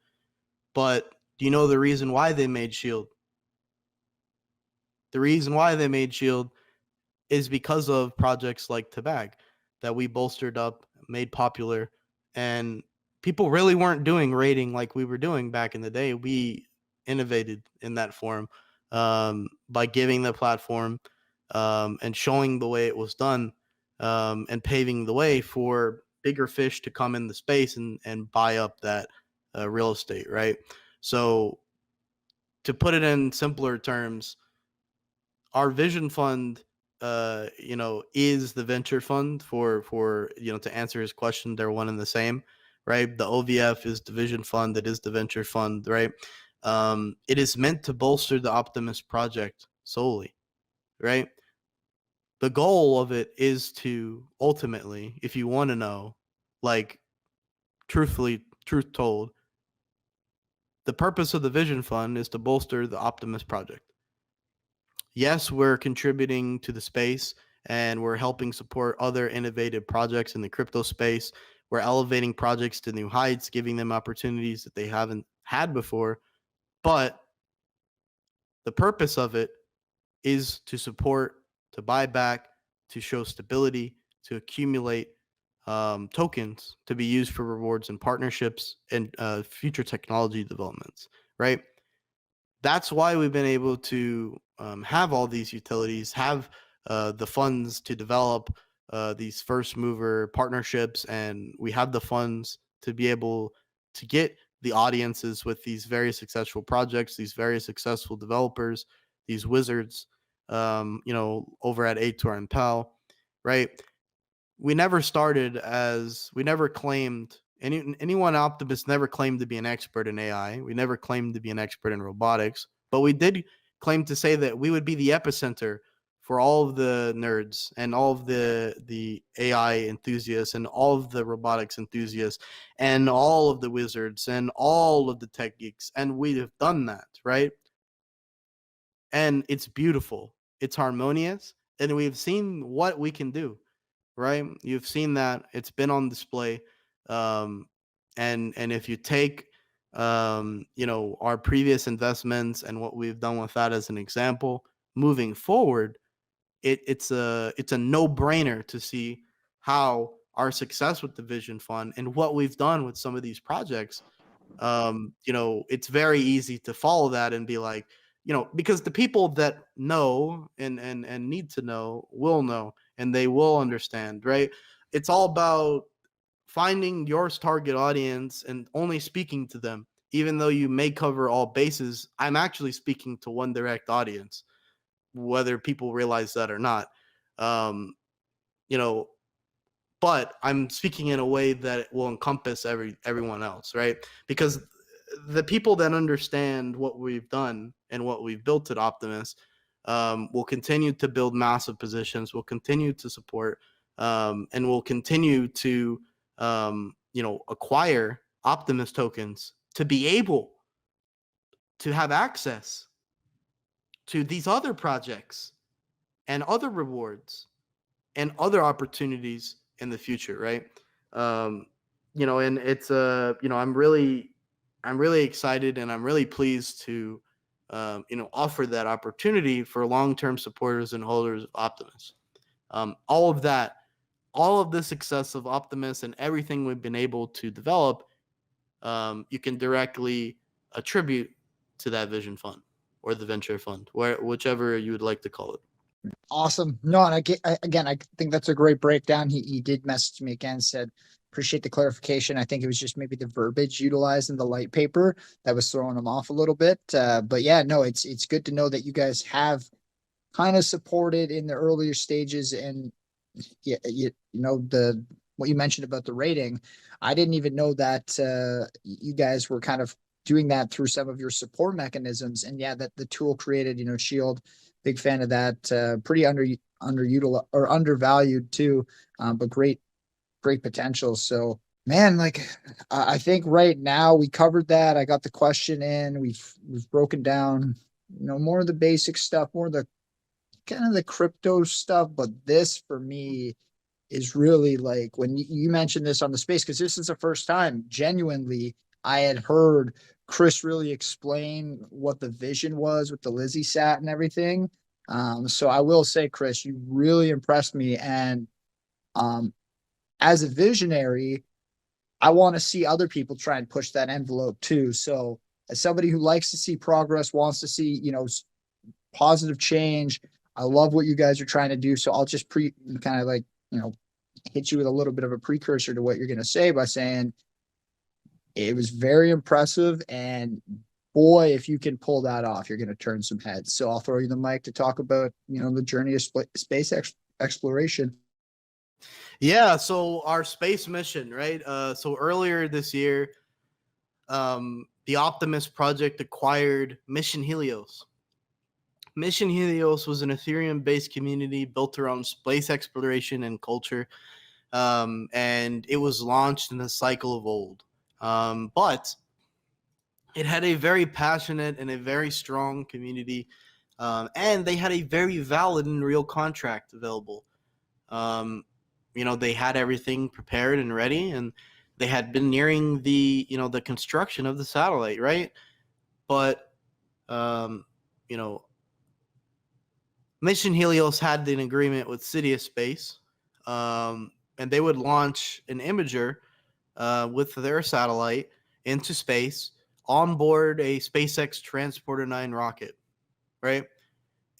But do you know the reason why they made Shield? The reason why they made Shield is because of projects like Tabag that we bolstered up, made popular, and people really weren't doing rating like we were doing back in the day. We innovated in that form by giving the platform and showing the way it was done and paving the way for bigger fish to come in the space and buy up that real estate, right? So to put it in simpler terms, our Vision Fund is the venture fund for to answer his question. They're one and the same, right? The OVF is the Vision Fund, that is the venture fund, right? It is meant to bolster the Optimus project solely, right? The goal of it is to ultimately, if you want to know, like truth told, the purpose of the Vision Fund is to bolster the Optimus project. Yes, we're contributing to the space and we're helping support other innovative projects in the crypto space. We're elevating projects to new heights, giving them opportunities that they haven't had before. But the purpose of it is to support, to buy back, to show stability, to accumulate tokens to be used for rewards and partnerships and future technology developments, right? That's why we've been able to have all these utilities, have the funds to develop these first mover partnerships, and we have the funds to be able to get the audiences with these very successful projects, these very successful developers, these wizards, over at A2R and Pal, right? We never claimed anyone Optimus never claimed to be an expert in AI. We never claimed to be an expert in robotics, but we did claim to say that we would be the epicenter for all of the nerds and all of the AI enthusiasts and all of the robotics enthusiasts and all of the wizards and all of the tech geeks. And we have done that, right? And it's beautiful. It's harmonious. And we've seen what we can do, right? You've seen that. It's been on display. And if you take our previous investments and what we've done with that as an example, moving forward, it's a no-brainer to see how our success with the Vision Fund and what we've done with some of these projects. It's very easy to follow that and be like, because the people that know and need to know will know and they will understand, right? It's all about finding your target audience and only speaking to them. Even though you may cover all bases, I'm actually speaking to one direct audience, whether people realize that or not. Um, you know, but I'm speaking in a way that will encompass everyone else, right? Because the people that understand what we've done and what we've built at Optimus will continue to build massive positions, will continue to support, and will continue to acquire Optimus tokens to be able to have access to these other projects and other rewards and other opportunities in the future, right? And it's I'm really excited and I'm really pleased to offer that opportunity for long-term supporters and holders of Optimus. All of that, all of the success of Optimus and everything we've been able to develop, you can directly attribute to that Vision Fund or the Venture Fund, whichever you would like to call it. Awesome. No, and I think that's a great breakdown. He did message me again, said, appreciate the clarification. I think it was just maybe the verbiage utilized in the light paper that was throwing him off a little bit. But yeah, no, it's good to know that you guys have kind of supported in the earlier stages. And yeah, what you mentioned about the rating, I didn't even know that you guys were kind of doing that through some of your support mechanisms. And yeah, that the tool created, Shield, big fan of that. Pretty underutilized or undervalued too, but great potential. So man, like I think right now we covered that. I got the question in. We've broken down, more of the basic stuff, more of the kind of the crypto stuff. But this for me is really like when you mentioned this on the space, because this is the first time genuinely I had heard Chris really explain what the vision was with the Lizzie sat and everything. So I will say, Chris, you really impressed me. And as a visionary, I want to see other people try and push that envelope too. So as somebody who likes to see progress, wants to see, positive change, I love what you guys are trying to do. So I'll just kind of like, hit you with a little bit of a precursor to what you're going to say by saying it was very impressive. And boy, if you can pull that off, you're going to turn some heads. So I'll throw you the mic to talk about, the journey of space exploration. Yeah. So our space mission, right? So earlier this year, the Optimus project acquired Mission Helios. Mission Helios was an Ethereum-based community built around space exploration and culture, and it was launched in the cycle of old. But it had a very passionate and a very strong community, and they had a very valid and real contract available. They had everything prepared and ready, and they had been nearing the construction of the satellite, right? But Mission Helios had an agreement with City of Space, and they would launch an imager with their satellite into space on board a SpaceX Transporter 9 rocket, right?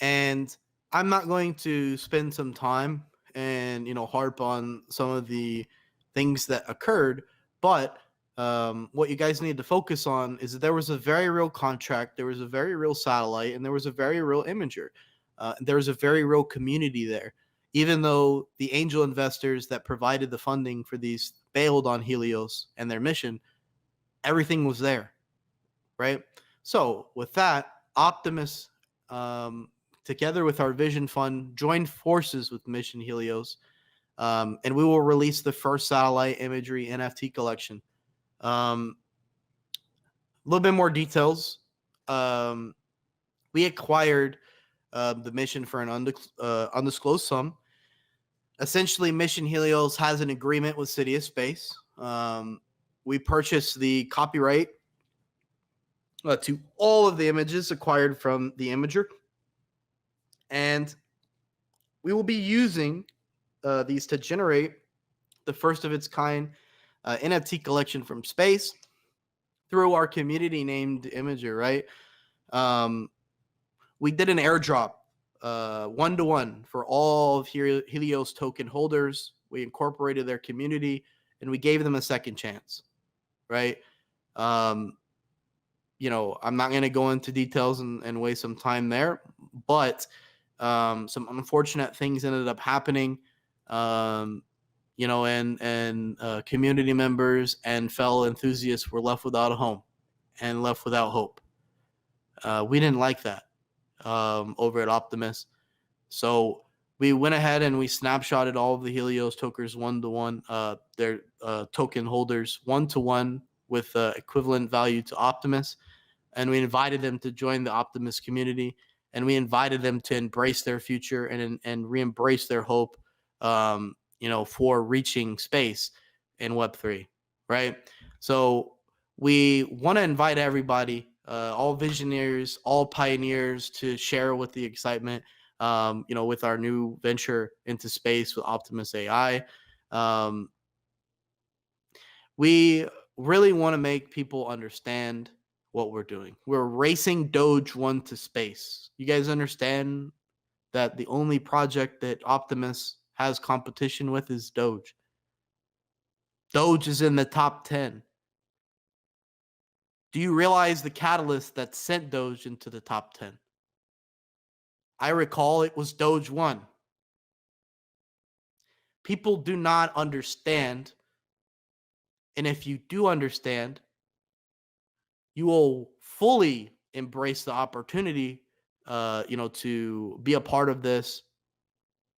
And I'm not going to spend some time and harp on some of the things that occurred, but what you guys need to focus on is that there was a very real contract, there was a very real satellite, and there was a very real imager. There's a very real community there. Even though the angel investors that provided the funding for these bailed on Helios and their mission, everything was there, right? So with that, Optimus, together with our Vision Fund, joined forces with Mission Helios, and we will release the first satellite imagery NFT collection. A little bit more details. We acquired the mission for an undisclosed sum. Essentially, Mission Helios has an agreement with City of Space. We purchased the copyright to all of the images acquired from the imager, and we will be using these to generate the first of its kind NFT collection from space through our community named Imager, right? We did an airdrop 1-to-1 for all of Helios token holders. We incorporated their community and we gave them a second chance, right? I'm not going to go into details and waste some time there, but some unfortunate things ended up happening, and community members and fellow enthusiasts were left without a home and left without hope. We didn't like that over at Optimus. So we went ahead and we snapshotted all of the Helios tokens 1-to-1, their token holders 1-to-1 with equivalent value to Optimus. And we invited them to join the Optimus community. And we invited them to embrace their future and re-embrace their hope, for reaching space in Web3, right? So we want to invite everybody, all visionaries, all pioneers, to share with the excitement, with our new venture into space with Optimus AI. We really want to make people understand what we're doing. We're racing Doge 1 to space. You guys understand that the only project that Optimus has competition with is Doge. Doge is in the top 10. Do you realize the catalyst that sent Doge into the top 10? I recall it was Doge 1. People do not understand. And if you do understand, you will fully embrace the opportunity, to be a part of this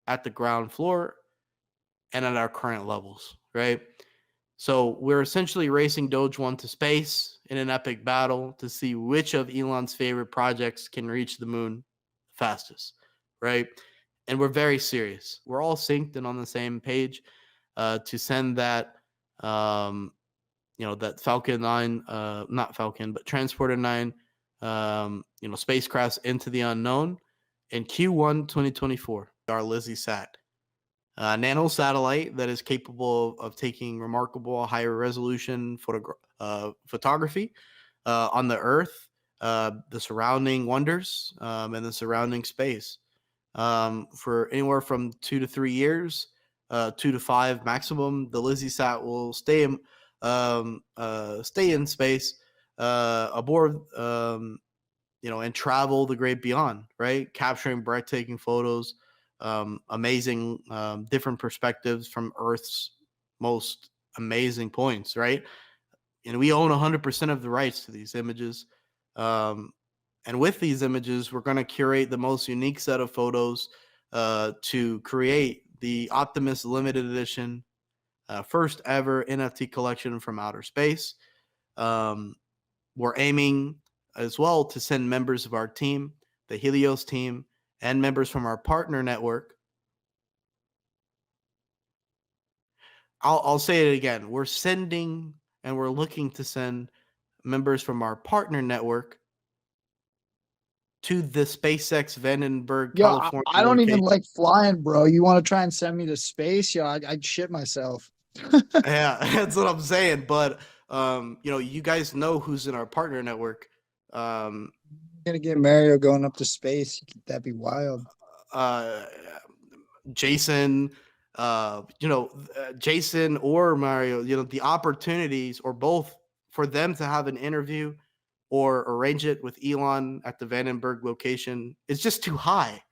at the ground floor and at our current levels, right? So we're essentially racing Doge 1 to space in an epic battle to see which of Elon's favorite projects can reach the moon fastest, right? And we're very serious. We're all synced and on the same page to send that, that Falcon 9, not Falcon, but Transporter 9, spacecrafts into the unknown in Q1 2024. Our Lizzie Sat. Nano satellite that is capable of taking remarkable higher resolution photography on the Earth, the surrounding wonders, and the surrounding space for anywhere from 2 to 3 years, 2 to 5 maximum. The Lizzie Sat will stay in space aboard, and travel the great beyond, right? Capturing breathtaking photos. Amazing different perspectives from Earth's most amazing points, right? And we own 100% of the rights to these images. And with these images, we're going to curate the most unique set of photos to create the Optimus limited edition, first ever NFT collection from outer space. We're aiming as well to send members of our team, the Helios team, and members from our partner network. I'll say it again. We're sending and we're looking to send members from our partner network to the SpaceX Vandenberg, Yo, California I don't even location. like flying, bro. You want to try and send me to space? Yo, I'd shit myself. Yeah, that's what I'm saying. But you guys know who's in our partner network. Gonna get Mario going up to space. That'd be wild. Jason, Jason or Mario, the opportunities or both for them to have an interview or arrange it with Elon at the Vandenberg location is just too high.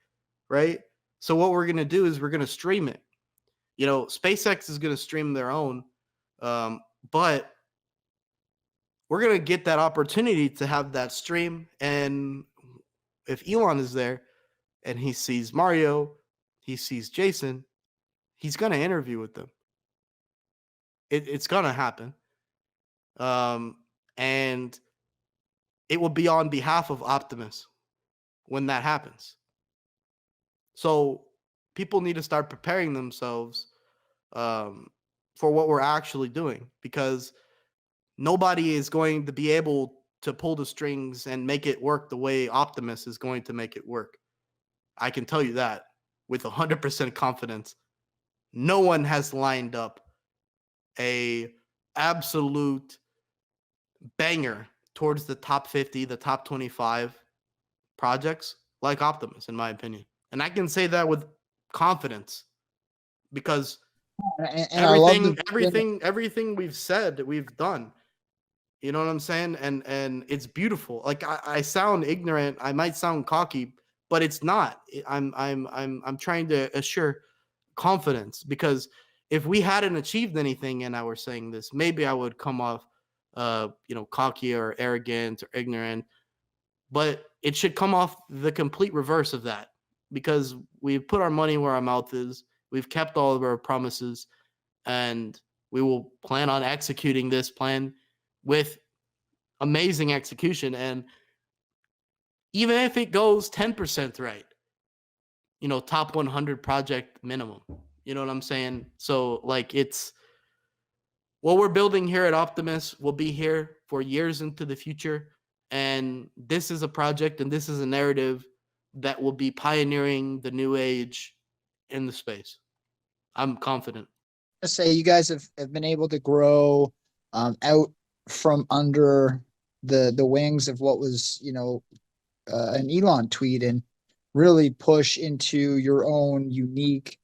right? So what we're going to do is we're going to stream it. You know, SpaceX is going to stream their own, but we're going to get that opportunity to have that stream. And if Elon is there and he sees Mario, he sees Jason, he's going to interview with them. It's going to happen. And it will be on behalf of Optimus when that happens. So people need to start preparing themselves for what we're actually doing, because nobody is going to be able to pull the strings and make it work the way Optimus is going to make it work. I can tell you that with 100% confidence. No one has lined up a absolute banger towards the top 50, the top 25 projects like Optimus, in my opinion. And I can say that with confidence because And I love the everything we've said, we've done. You know what I'm saying? And it's beautiful. Like I sound ignorant, I might sound cocky, but it's not. I'm trying to assure confidence, because if we hadn't achieved anything and I were saying this, maybe I would come off cocky or arrogant or ignorant. But it should come off the complete reverse of that, because we've put our money where our mouth is. We've kept all of our promises, and we will plan on executing this plan with amazing execution. And even if it goes 10% right, top 100 project minimum, you know what I'm saying? So like, it's what we're building here at Optimus will be here for years into the future. And this is a project and this is a narrative that will be pioneering the new age in the space. I'm confident. Say you guys have been able to grow out from under the wings of what was, an Elon tweet, and really push into your own unique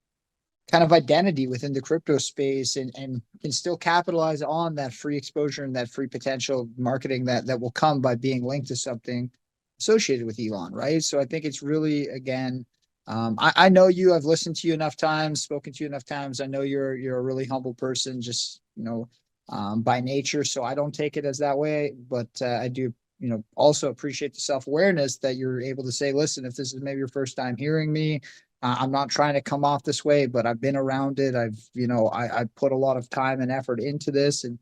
kind of identity within the crypto space, and can still capitalize on that free exposure and that free potential marketing that will come by being linked to something associated with Elon, right? So I think it's really, again, I know you. I've listened to you enough times, spoken to you enough times. I know you're a really humble person, just by nature. So I don't take it as that way, but I do, also appreciate the self-awareness that you're able to say, listen, if this is maybe your first time hearing me, I'm not trying to come off this way, but I've been around it. I put a lot of time and effort into this, and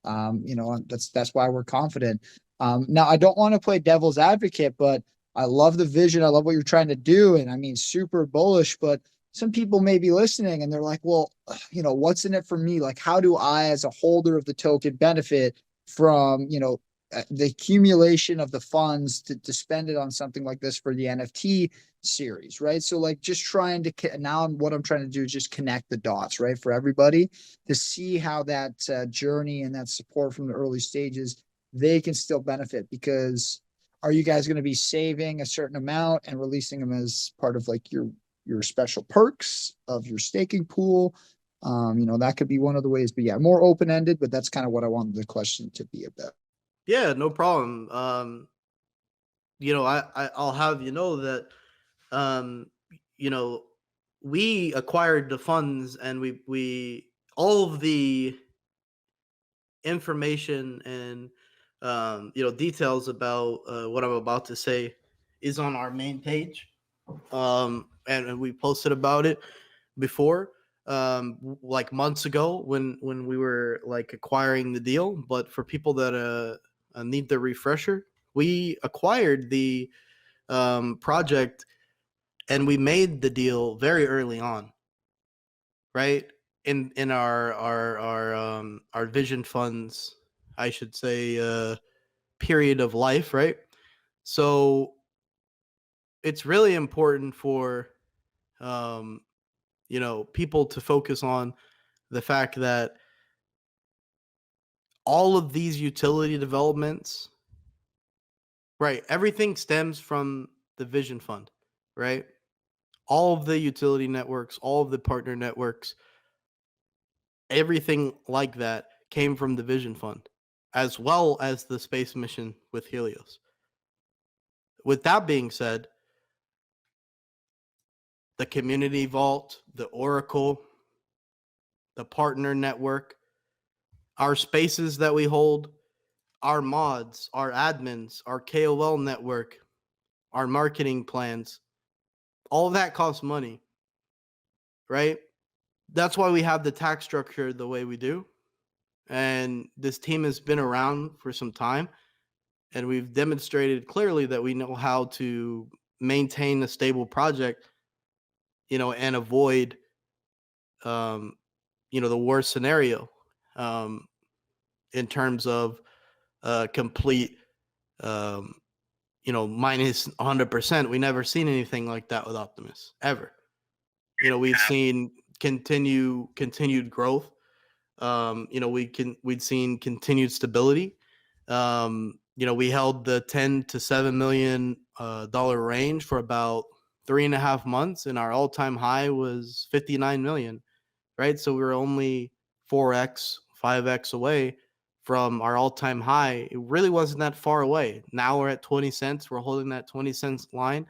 that's why we're confident. Now I don't want to play devil's advocate, but I love the vision. I love what you're trying to do, and I mean, super bullish. But some people may be listening, and they're like, "Well, what's in it for me? Like, how do I, as a holder of the token, benefit from the accumulation of the funds to spend it on something like this for the NFT series, right? So like, just trying to now what I'm trying to do is just connect the dots, right, for everybody to see how that journey and that support from the early stages, they can still benefit. Because are you guys going to be saving a certain amount and releasing them as part of like your special perks of your staking pool? That could be one of the ways. But yeah, more open-ended, but that's kind of what I wanted the question to be about. Yeah, no problem. I'll have that um, we acquired the funds, and we all of the information and details about what I'm about to say is on our main page, and we posted about it before, like months ago when we were like acquiring the deal. But for people that need the refresher, we acquired the project and we made the deal very early on, right? In our vision funds, I should say, period of life, right? So it's really important for people to focus on the fact that all of these utility developments, right, everything stems from the vision fund, right? All of the utility networks, all of the partner networks, everything like that came from the Vision Fund, as well as the space mission with Helios. With that being said, the community vault, the Oracle, the partner network, our spaces that we hold, our mods, our admins, our KOL network, our marketing plans, all of that costs money, right? That's why we have the tax structure the way we do. And this team has been around for some time, and we've demonstrated clearly that we know how to maintain a stable project, and avoid, the worst scenario, in terms of complete, minus 100%. We never seen anything like that with Optimus ever. We've seen continued growth. We'd seen continued stability. We held the 10 to $7 million dollar range for about 3.5 months, and our all-time high was 59 million, right? So we were only 4x, 5x away from our all-time high. It really wasn't that far away. Now we're at 20 cents. We're holding that 20 cents line,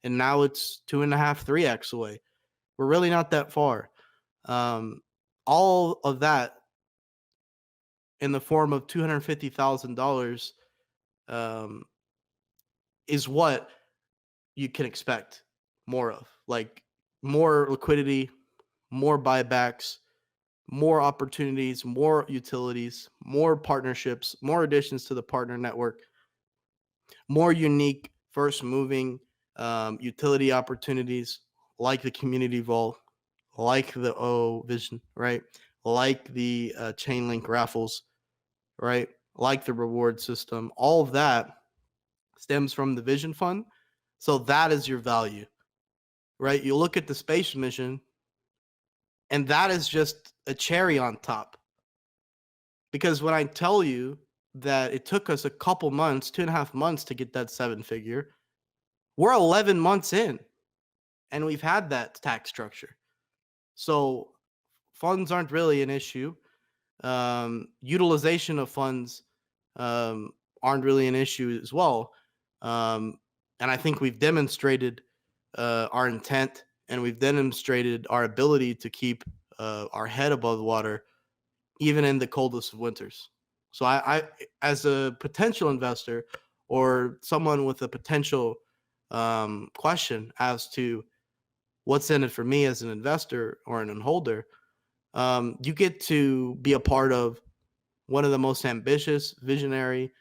and now it's 2.5, 3x away. We're really not that far. All of that in the form of $250,000 is what you can expect more of. Like more liquidity, more buybacks, more opportunities, more utilities, more partnerships, more additions to the partner network, more unique first moving utility opportunities like the community vault, like the O Vision, right? Like the chain link raffles, right? Like the reward system. All of that stems from the Vision Fund. So that is your value, right? You look at the space mission, and that is just a cherry on top. Because when I tell you that it took us a couple months, 2.5 months to get that 7-figure, we're 11 months in, and we've had that tax structure. So funds aren't really an issue. Utilization of funds aren't really an issue as well. And I think we've demonstrated our intent, and we've demonstrated our ability to keep our head above water, even in the coldest of winters. So I as a potential investor or someone with a potential question as to what's in it for me as an investor or an holder, you get to be a part of one of the most ambitious, visionary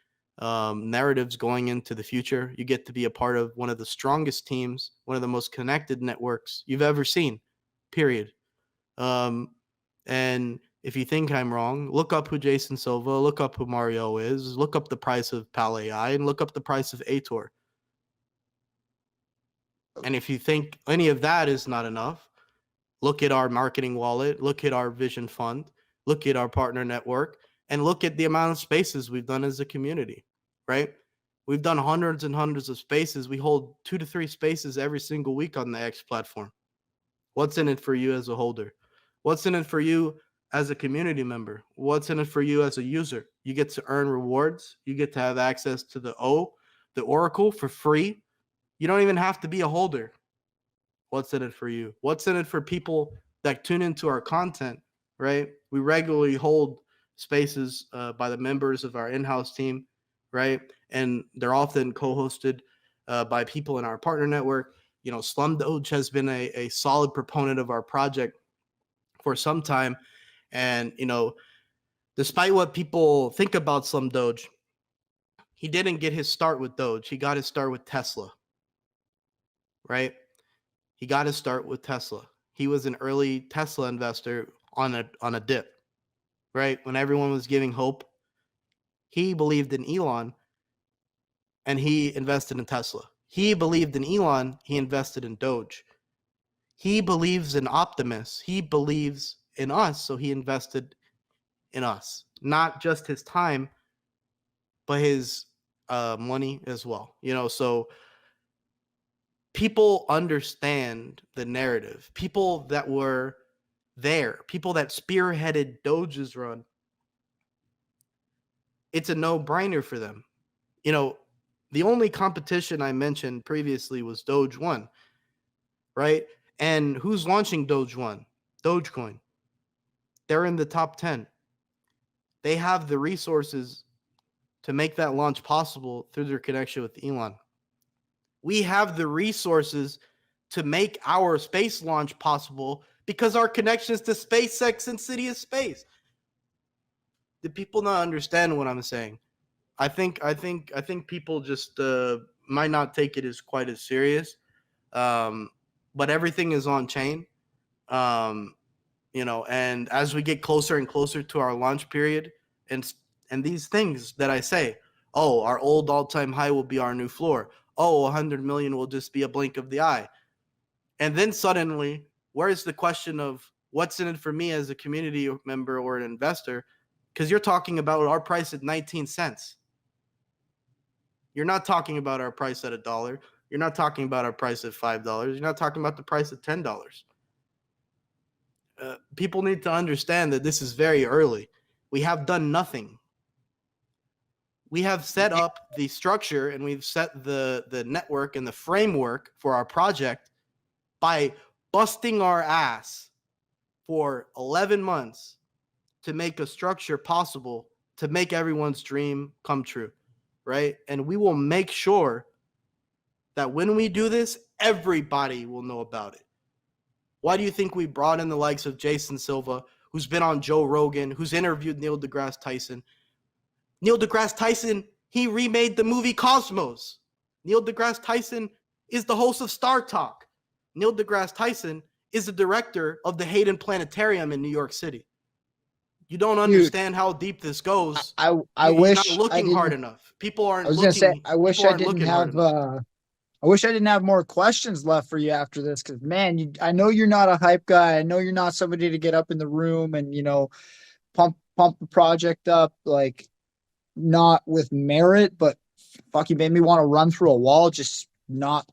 narratives going into the future. You get to be a part of one of the strongest teams, one of the most connected networks you've ever seen, period. And if you think I'm wrong, look up who Jason Silva, look up who Mario is, look up the price of Pal AI, and look up the price of Ator. And if you think any of that is not enough, look at our marketing wallet, look at our vision fund, look at our partner network, and look at the amount of spaces we've done as a community, right? We've done hundreds and hundreds of spaces. We hold 2 to 3 spaces every single week on the X platform. What's in it for you as a holder? What's in it for you as a community member? What's in it for you as a user? You get to earn rewards. You get to have access to the Oracle for free. You don't even have to be a holder. What's in it for you? What's in it for people that tune into our content, right? We regularly hold spaces by the members of our in-house team, right? And they're often co-hosted by people in our partner network. Slum Doge has been a solid proponent of our project for some time. And, despite what people think about Slum Doge, he didn't get his start with Doge. He got his start with Tesla, right? He got his start with Tesla. He was an early Tesla investor on a dip, right? When everyone was giving hope, he believed in Elon and he invested in Tesla. He believed in Elon, he invested in Doge. He believes in Optimus. He believes in us, so he invested in us. Not just his time, but his money as well. So people understand the narrative. People that were there, people that spearheaded Doge's run, it's a no-brainer for them. The only competition I mentioned previously was Doge 1, right? And who's launching Dogecoin? They're in the top 10. They have the resources to make that launch possible through their connection with Elon. We have the resources to make our space launch possible because our connections to SpaceX and City of Space. Do people not understand what I'm saying? I think people just might not take it as quite as serious. But everything is on chain. And as we get closer and closer to our launch period, and these things that I say, oh, our old all-time high will be our new floor. Oh, 100 million will just be a blink of the eye. And then suddenly, where is the question of what's in it for me as a community member or an investor? Because you're talking about our price at 19 cents. You're not talking about our price at $1. You're not talking about our price at $5. You're not talking about the price at $10. People need to understand that this is very early. We have done nothing. We have set up the structure and we've set the network and the framework for our project by busting our ass for 11 months to make a structure possible to make everyone's dream come true, right? And we will make sure that when we do this, everybody will know about it. Why do you think we brought in the likes of Jason Silva, who's been on Joe Rogan, who's interviewed Neil deGrasse Tyson? Neil deGrasse Tyson, he remade the movie Cosmos. Neil deGrasse Tyson is the host of Star Talk. Neil deGrasse Tyson is the director of the Hayden Planetarium in New York City. You don't understand how deep this goes. I You're wish not looking hard enough. People aren't I was looking. gonna say I wish people I aren't didn't looking hard have enough. I wish I didn't have more questions left for you after this, because man, I know you're not a hype guy. I know you're not somebody to get up in the room and pump the project up, like, not with merit, but fuck, you made me want to run through a wall, just not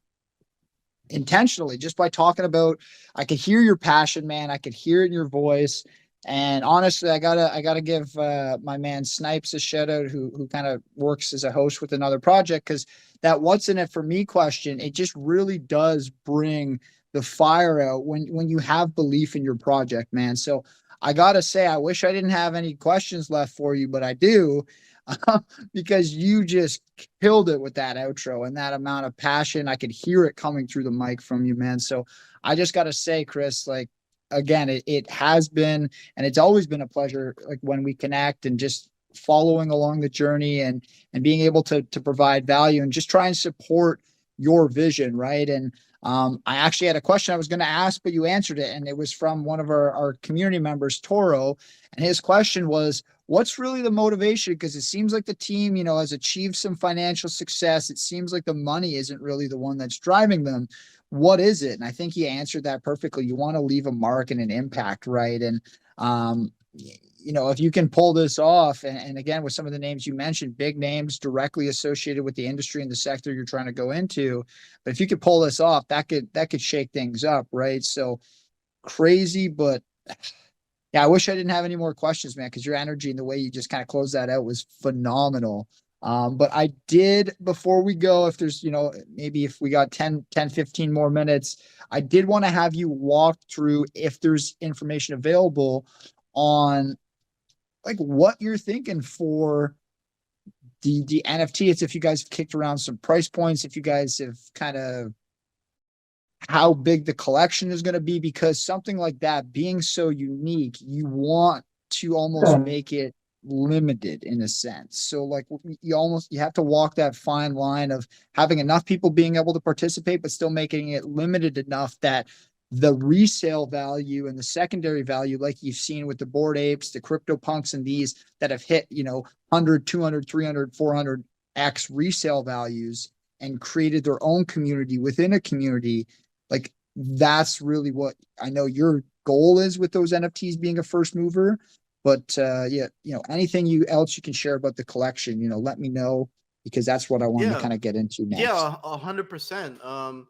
intentionally, just by talking about. I could hear your passion, man. I could hear it in your voice. And honestly, I gotta give my man Snipes a shout out, who kind of works as a host with another project, because that "what's in it for me" question, it just really does bring the fire out when you have belief in your project, man. So I gotta say, I wish I didn't have any questions left for you, but I do. Because you just killed it with that outro and that amount of passion. I could hear it coming through the mic from you, man. So I just got to say, Chris, like, again, it has been, and it's always been a pleasure, like, when we connect and just following along the journey and being able to provide value and just try and support your vision, right? And I actually had a question I was going to ask, but you answered it, and it was from one of our community members, Toro, and his question was, what's really the motivation? Because it seems like the team, has achieved some financial success. It seems like the money isn't really the one that's driving them. What is it? And I think he answered that perfectly. You want to leave a mark and an impact, right? And if you can pull this off, and again, with some of the names you mentioned, big names directly associated with the industry and the sector you're trying to go into, but if you could pull this off, that could shake things up, right? So crazy, but yeah, I wish I didn't have any more questions, man, because your energy and the way you just kind of closed that out was phenomenal. But I did, before we go, if there's, maybe if we got 15 more minutes, I did want to have you walk through, if there's information available on, like, what you're thinking for the NFT. It's if you guys have kicked around some price points, if you guys have kind of how big the collection is going to be, because something like that being so unique, you want to almost make it limited in a sense. So, like, you have to walk that fine line of having enough people being able to participate, but still making it limited enough that the resale value and the secondary value, like you've seen with the Bored Apes, the Crypto Punks, and these that have hit 100, 200, 300, 400x resale values and created their own community within a community. Like, that's really what I know your goal is with those NFTs being a first mover. But yeah, anything else you can share about the collection, let me know, because that's what I wanted to kind of get into next. Yeah, 100%.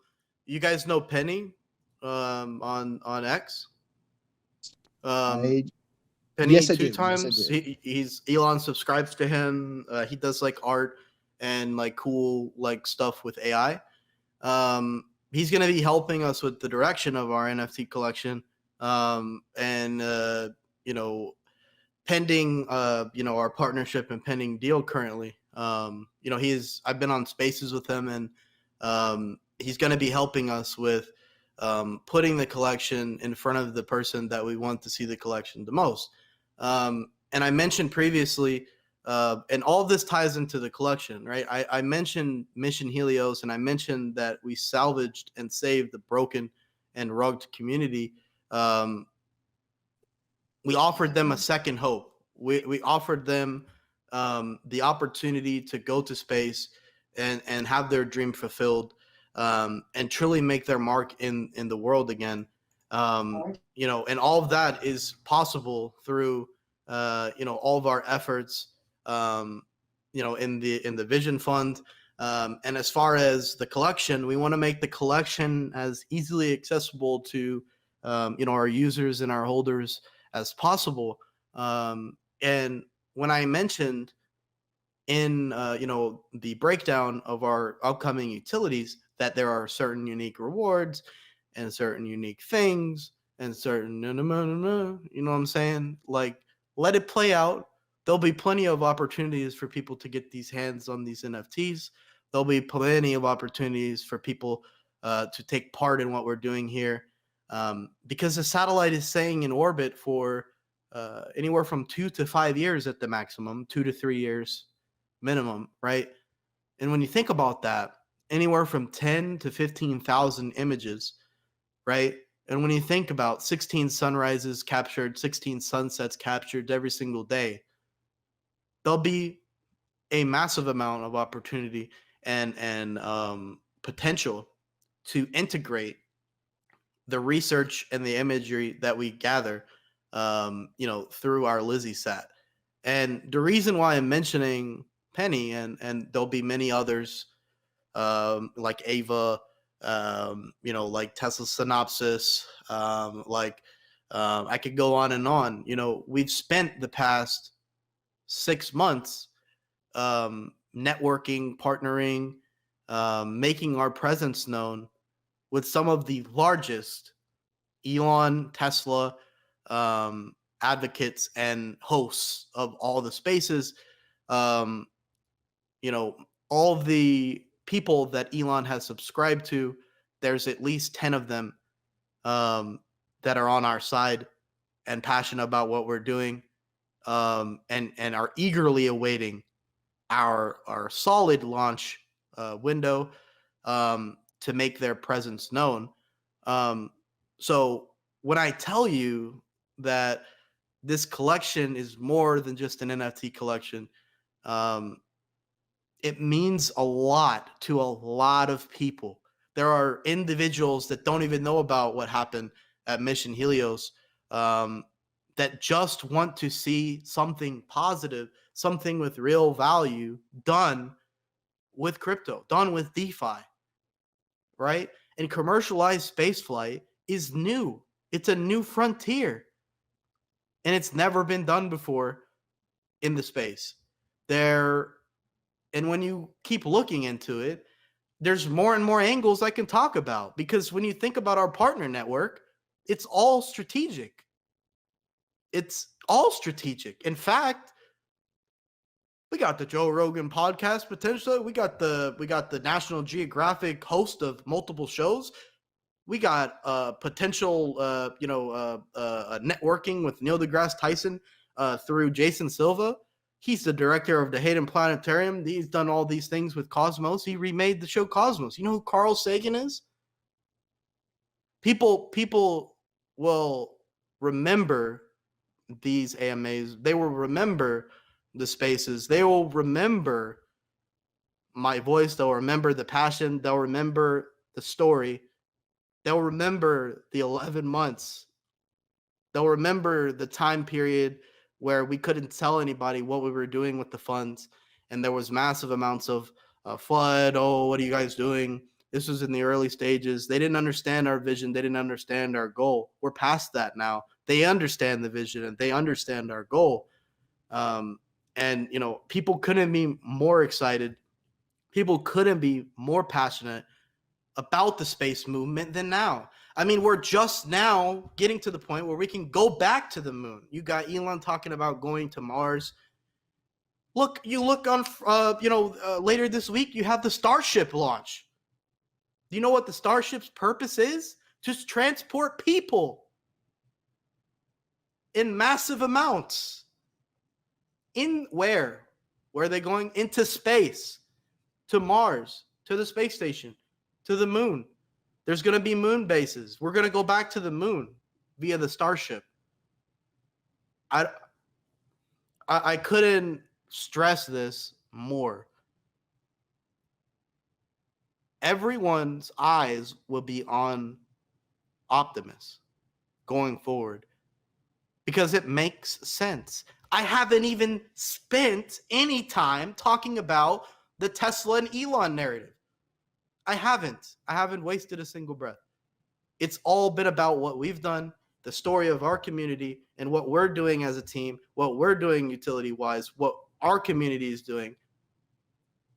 You guys know Penny on X? Penny Yes, I two do. times. Yes, I do. He's Elon subscribes to him. He does like art and like cool like stuff with AI. he's going to be helping us with the direction of our NFT collection. And pending our partnership and pending deal currently. I've been on spaces with him, and he's going to be helping us with putting the collection in front of the person that we want to see the collection the most. And I mentioned previously, and all of this ties into the collection, right? I mentioned Mission Helios, and I mentioned that we salvaged and saved the broken and rugged community. We offered them a second hope. We offered them the opportunity to go to space and have their dream fulfilled, and truly make their mark in the world again. And all of that is possible through all of our efforts, in the Vision Fund. And as far as the collection, we want to make the collection as easily accessible to our users and our holders as possible. And when I mentioned in the breakdown of our upcoming utilities that there are certain unique rewards and certain unique things and certain you know what I'm saying? Like, let it play out. There'll be plenty of opportunities for people to get these hands on these NFTs. There'll be plenty of opportunities for people to take part in what we're doing here, because the satellite is staying in orbit for anywhere from 2 to 5 years at the maximum, 2 to 3 years minimum, right? And when you think about that, anywhere from 10 to 15,000 images, right? And when you think about 16 sunrises captured, 16 sunsets captured every single day, there'll be a massive amount of opportunity and potential to integrate the research and the imagery that we gather, through our Lizzie set. And the reason why I'm mentioning Penny, and there'll be many others, like Ava, like Tesla Synopsis, I could go on and on. We've spent the past 6 months networking, partnering, making our presence known with some of the largest Elon, Tesla advocates and hosts of all the spaces. All the people that Elon has subscribed to, there's at least 10 of them that are on our side and passionate about what we're doing, and are eagerly awaiting our solid launch window to make their presence known. So when I tell you that this collection is more than just an NFT collection, it means a lot to a lot of people. There are individuals that don't even know about what happened at Mission Helios, that just want to see something positive, something with real value done with crypto, done with DeFi, right? And commercialized spaceflight is new. It's a new frontier, and it's never been done before in the space. And when you keep looking into it, there's more and more angles I can talk about, because when you think about our partner network, it's all strategic. It's all strategic. In fact, we got the Joe Rogan podcast potentially. We got the National Geographic host of multiple shows. We got potential networking with Neil deGrasse Tyson through Jason Silva. He's the director of the Hayden Planetarium. He's done all these things with Cosmos. He remade the show Cosmos. You know who Carl Sagan is? People will remember these AMAs. They will remember the spaces. They will remember my voice. They'll remember the passion. They'll remember the story. They'll remember the 11 months. They'll remember the time period where we couldn't tell anybody what we were doing with the funds, and there was massive amounts of FUD. Oh, what are you guys doing? This was in the early stages. They didn't understand our vision. They didn't understand our goal. We're past that now. They understand the vision, and they understand our goal. And people couldn't be more excited. People couldn't be more passionate about the space movement than now. I mean, we're just now getting to the point where we can go back to the moon. You got Elon talking about going to Mars. Look, you look on, later this week, you have the Starship launch. Do you know what the Starship's purpose is? Just transport people in massive amounts. In where? Where are they going? Into space, to Mars, to the space station, to the moon. There's going to be moon bases. We're going to go back to the moon via the Starship. I couldn't stress this more. Everyone's eyes will be on Optimus going forward because it makes sense. I haven't even spent any time talking about the Tesla and Elon narrative. I haven't wasted a single breath. It's all been about what we've done, the story of our community, and what we're doing as a team, what we're doing utility-wise, what our community is doing.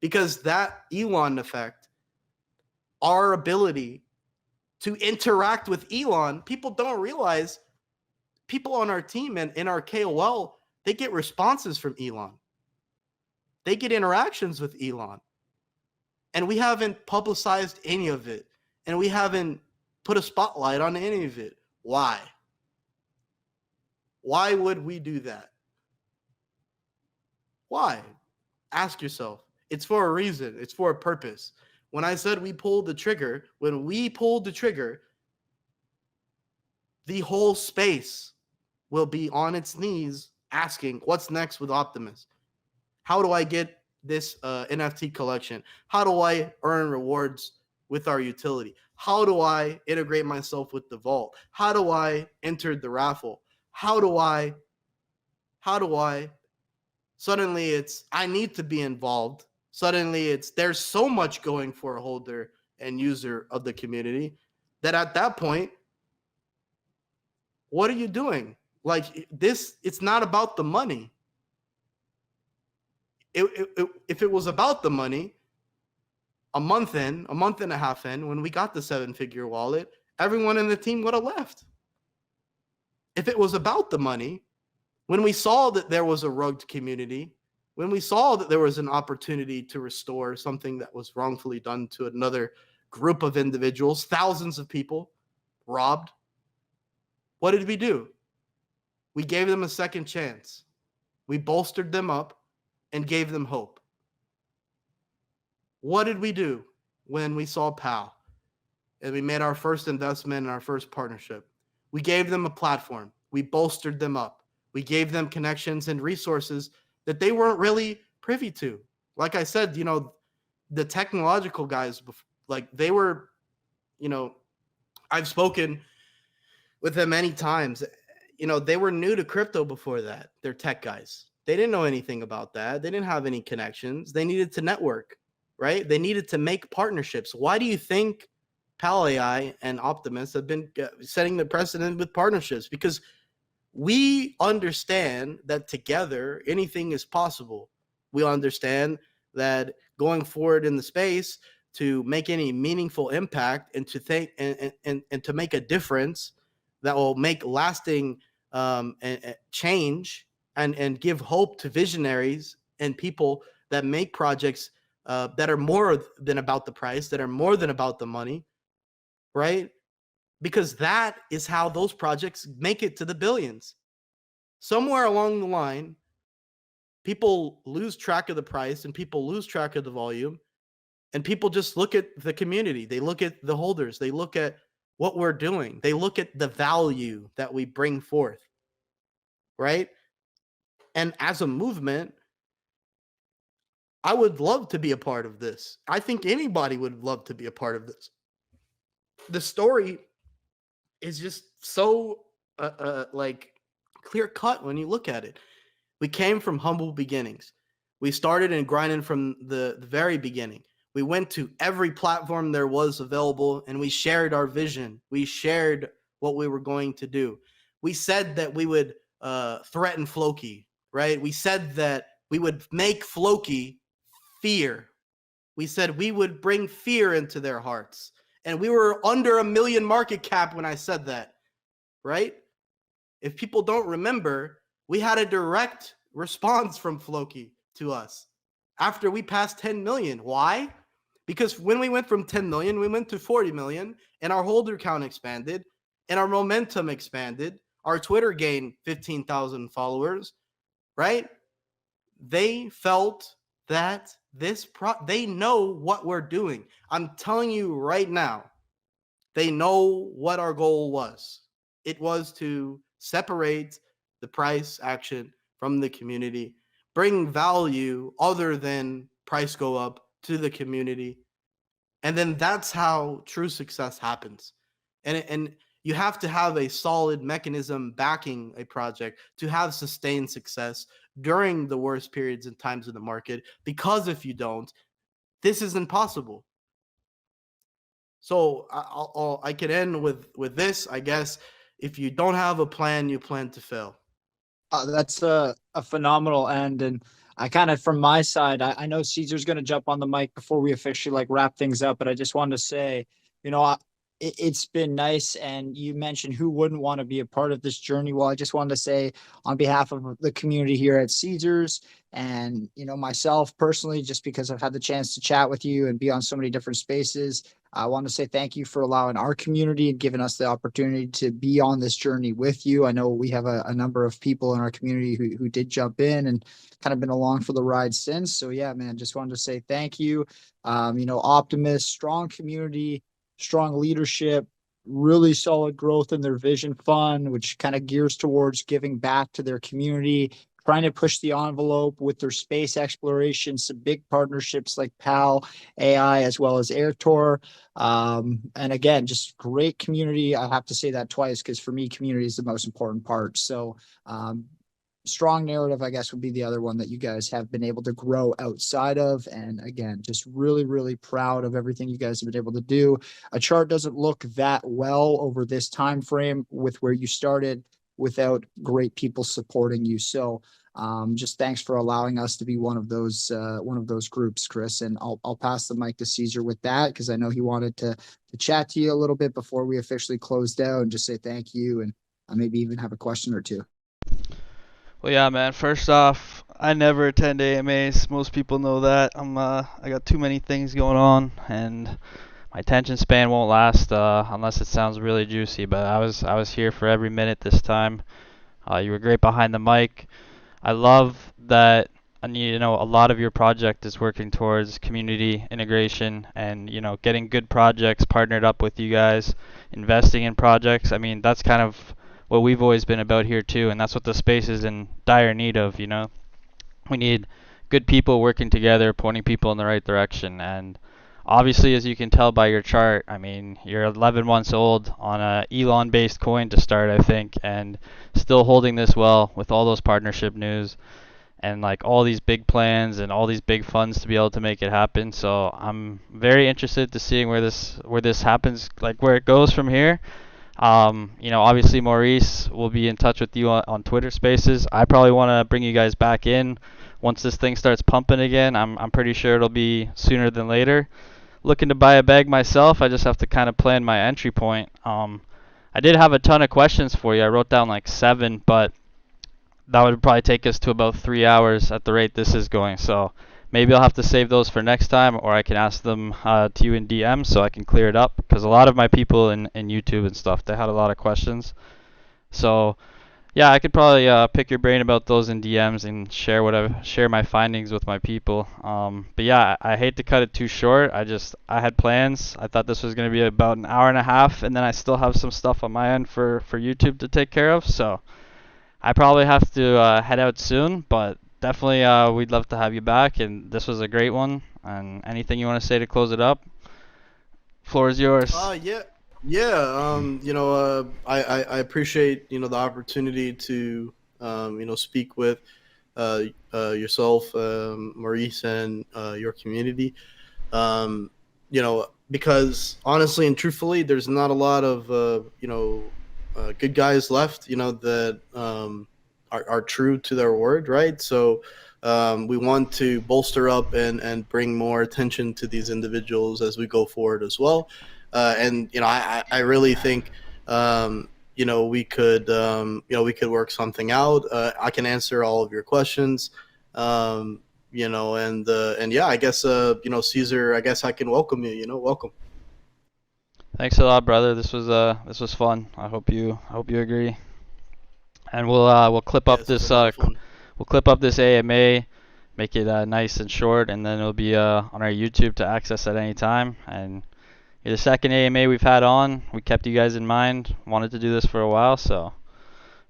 Because that Elon effect, our ability to interact with Elon, people don't realize, people on our team and in our KOL, they get responses from Elon. They get interactions with Elon. And we haven't publicized any of it. And we haven't put a spotlight on any of it. Why? Why would we do that? Why? Ask yourself. It's for a reason. It's for a purpose. When I said we pulled the trigger, the whole space will be on its knees asking, what's next with Optimus? How do I get this NFT collection? How do I earn rewards with our utility? How do I integrate myself with the vault? How do I enter the raffle? How do I? Suddenly it's, I need to be involved. Suddenly it's, there's so much going for a holder and user of the community that at that point, what are you doing? Like this, it's not about the money. If it was about the money, a month and a half in, when we got the 7-figure wallet, everyone in the team would have left. If it was about the money, when we saw that there was a rugged community, when we saw that there was an opportunity to restore something that was wrongfully done to another group of individuals, thousands of people robbed, what did we do? We gave them a second chance. We bolstered them up and gave them hope. What did we do when we saw PAL and we made our first investment and our first partnership? We gave them a platform. We bolstered them up. We gave them connections and resources that they weren't really privy to. Like I said, the technological guys, like they were, I've spoken with them many times. They were new to crypto before that. They're tech guys. They didn't know anything about that. They didn't have any connections. They needed to network, right? They needed to make partnerships. Why do you think PAL AI and Optimus have been setting the precedent with partnerships? Because we understand that together anything is possible. We understand that going forward in the space to make any meaningful impact and to think and to make a difference that will make lasting change and give hope to visionaries and people that make projects that are more than about the price, that are more than about the money, right? Because that is how those projects make it to the billions. Somewhere along the line, people lose track of the price and people lose track of the volume, and people just look at the community. They look at the holders. They look at what we're doing. They look at the value that we bring forth, right? And as a movement, I would love to be a part of this. I think anybody would love to be a part of this. The story is just so like clear cut when you look at it. We came from humble beginnings. We started and grinding from the very beginning. We went to every platform there was available and we shared our vision. We shared what we were going to do. We said that we would threaten Floki, right? We said that we would make Floki fear. We said we would bring fear into their hearts. And we were under 1 million market cap when I said that, right? If people don't remember, we had a direct response from Floki to us after we passed 10 million. Why? Because when we went from 10 million, we went to 40 million, and our holder count expanded, and our momentum expanded. Our Twitter gained 15,000 followers, right? They felt that they know what we're doing. I'm telling you right now, they know what our goal was. It was to separate the price action from the community, bring value other than price go up to the community. And then that's how true success happens. And you have to have a solid mechanism backing a project to have sustained success during the worst periods and times of the market, because if you don't, this is impossible. So I can end with this, I guess. If you don't have a plan, you plan to fail. That's a phenomenal end. And I kind of, from my side, I know Caesar's going to jump on the mic before we officially like wrap things up, but I just wanted to say, you know, it's been nice. And you mentioned who wouldn't want to be a part of this journey. Well, I just wanted to say on behalf of the community here at Caesar's and, you know, myself personally, just because I've had the chance to chat with you and be on so many different spaces, I want to say thank you for allowing our community and giving us the opportunity to be on this journey with you. I know we have a number of people in our community who did jump in and kind of been along for the ride since. So yeah, man, just wanted to say thank you. You know, Optimus, strong community, strong leadership, really solid growth in their vision fund, which kind of gears towards giving back to their community, trying to push the envelope with their space exploration, some big partnerships like PAL AI as well as AirTor. And again, just great community. I have to say that twice because for me, community is the most important part. So strong narrative, I guess, would be the other one that you guys have been able to grow outside of. And again, just really, really proud of everything you guys have been able to do. A chart doesn't look that well over this time frame with where you started without great people supporting you. So just thanks for allowing us to be one of those groups, Chris. And I'll pass the mic to Caesar with that because I know he wanted to chat to you a little bit before we officially closed out and just say thank you and maybe even have a question or two. Well, yeah, man. First off, I never attend AMAs. Most people know that. I got too many things going on, and my attention span won't last unless it sounds really juicy. But I was here for every minute this time. You were great behind the mic. I love that. And you know, a lot of your project is working towards community integration and, you know, getting good projects partnered up with you guys, investing in projects. I mean, that's kind of what we've always been about here too, and that's what the space is in dire need of, you know. We need good people working together, pointing people in the right direction. And obviously, as you can tell by your chart, I mean, you're 11 months old on a Elon-based coin to start, I think, and still holding this well with all those partnership news and like all these big plans and all these big funds to be able to make it happen. So I'm very interested to seeing where this happens, like where it goes from here. You know, obviously Maurice will be in touch with you on Twitter Spaces. I probably want to bring you guys back in once this thing starts pumping again. I'm pretty sure it'll be sooner than later. Looking to buy a bag myself. I just have to kind of plan my entry point. I did have a ton of questions for you. I wrote down like 7, but that would probably take us to about 3 hours at the rate this is going. So maybe I'll have to save those for next time, or I can ask them to you in DM so I can clear it up. Because a lot of my people in YouTube and stuff, they had a lot of questions. So yeah, I could probably pick your brain about those in DMs and share my findings with my people. But yeah, I hate to cut it too short. I had plans. I thought this was going to be about an hour and a half, and then I still have some stuff on my end for YouTube to take care of. So I probably have to head out soon, but definitely we'd love to have you back, and this was a great one. And anything you want to say to close it up? Floor is yours. Yeah. You know, I appreciate, you know, the opportunity to you know, speak with yourself, Maurice, and your community. You know, because honestly and truthfully, there's not a lot of you know, good guys left, you know, that are true to their word, right? So we want to bolster up and bring more attention to these individuals as we go forward as well. And I really think we could work something out. I can answer all of your questions. And yeah, I guess Caesar, I guess I can welcome you. Welcome. Thanks a lot, brother. This was fun. I hope you agree. And we'll clip up Yes, it's this a lot of fun. we'll clip up this AMA, make it nice and short, and then it'll be on our YouTube to access at any time. And you're the second AMA we've had on. We kept you guys in mind. Wanted to do this for a while, so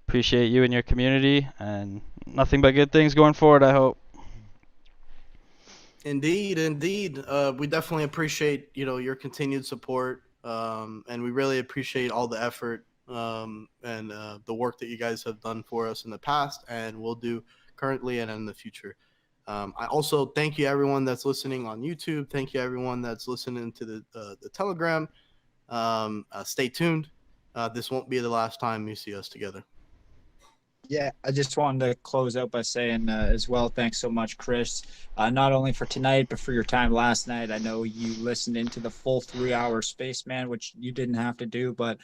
appreciate you and your community, and nothing but good things going forward, I hope. Indeed, indeed. We definitely appreciate your continued support, and we really appreciate all the effort and the work that you guys have done for us in the past, and will do currently and in the future. I also thank you everyone that's listening on YouTube. Thank you everyone that's listening to the Telegram. Stay tuned. This won't be the last time you see us together. Yeah, I just wanted to close out by saying as well, thanks so much, Chris, not only for tonight, but for your time last night. I know you listened into the full 3 hour Spaceman, which you didn't have to do, but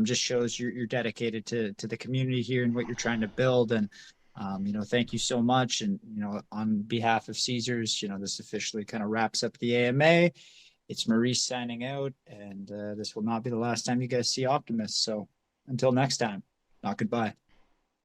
just shows you're dedicated to the community here and what you're trying to build. And, thank you so much. And, on behalf of Caesars, this officially kind of wraps up the AMA. It's Maurice signing out, and this will not be the last time you guys see Optimus. So until next time, not goodbye.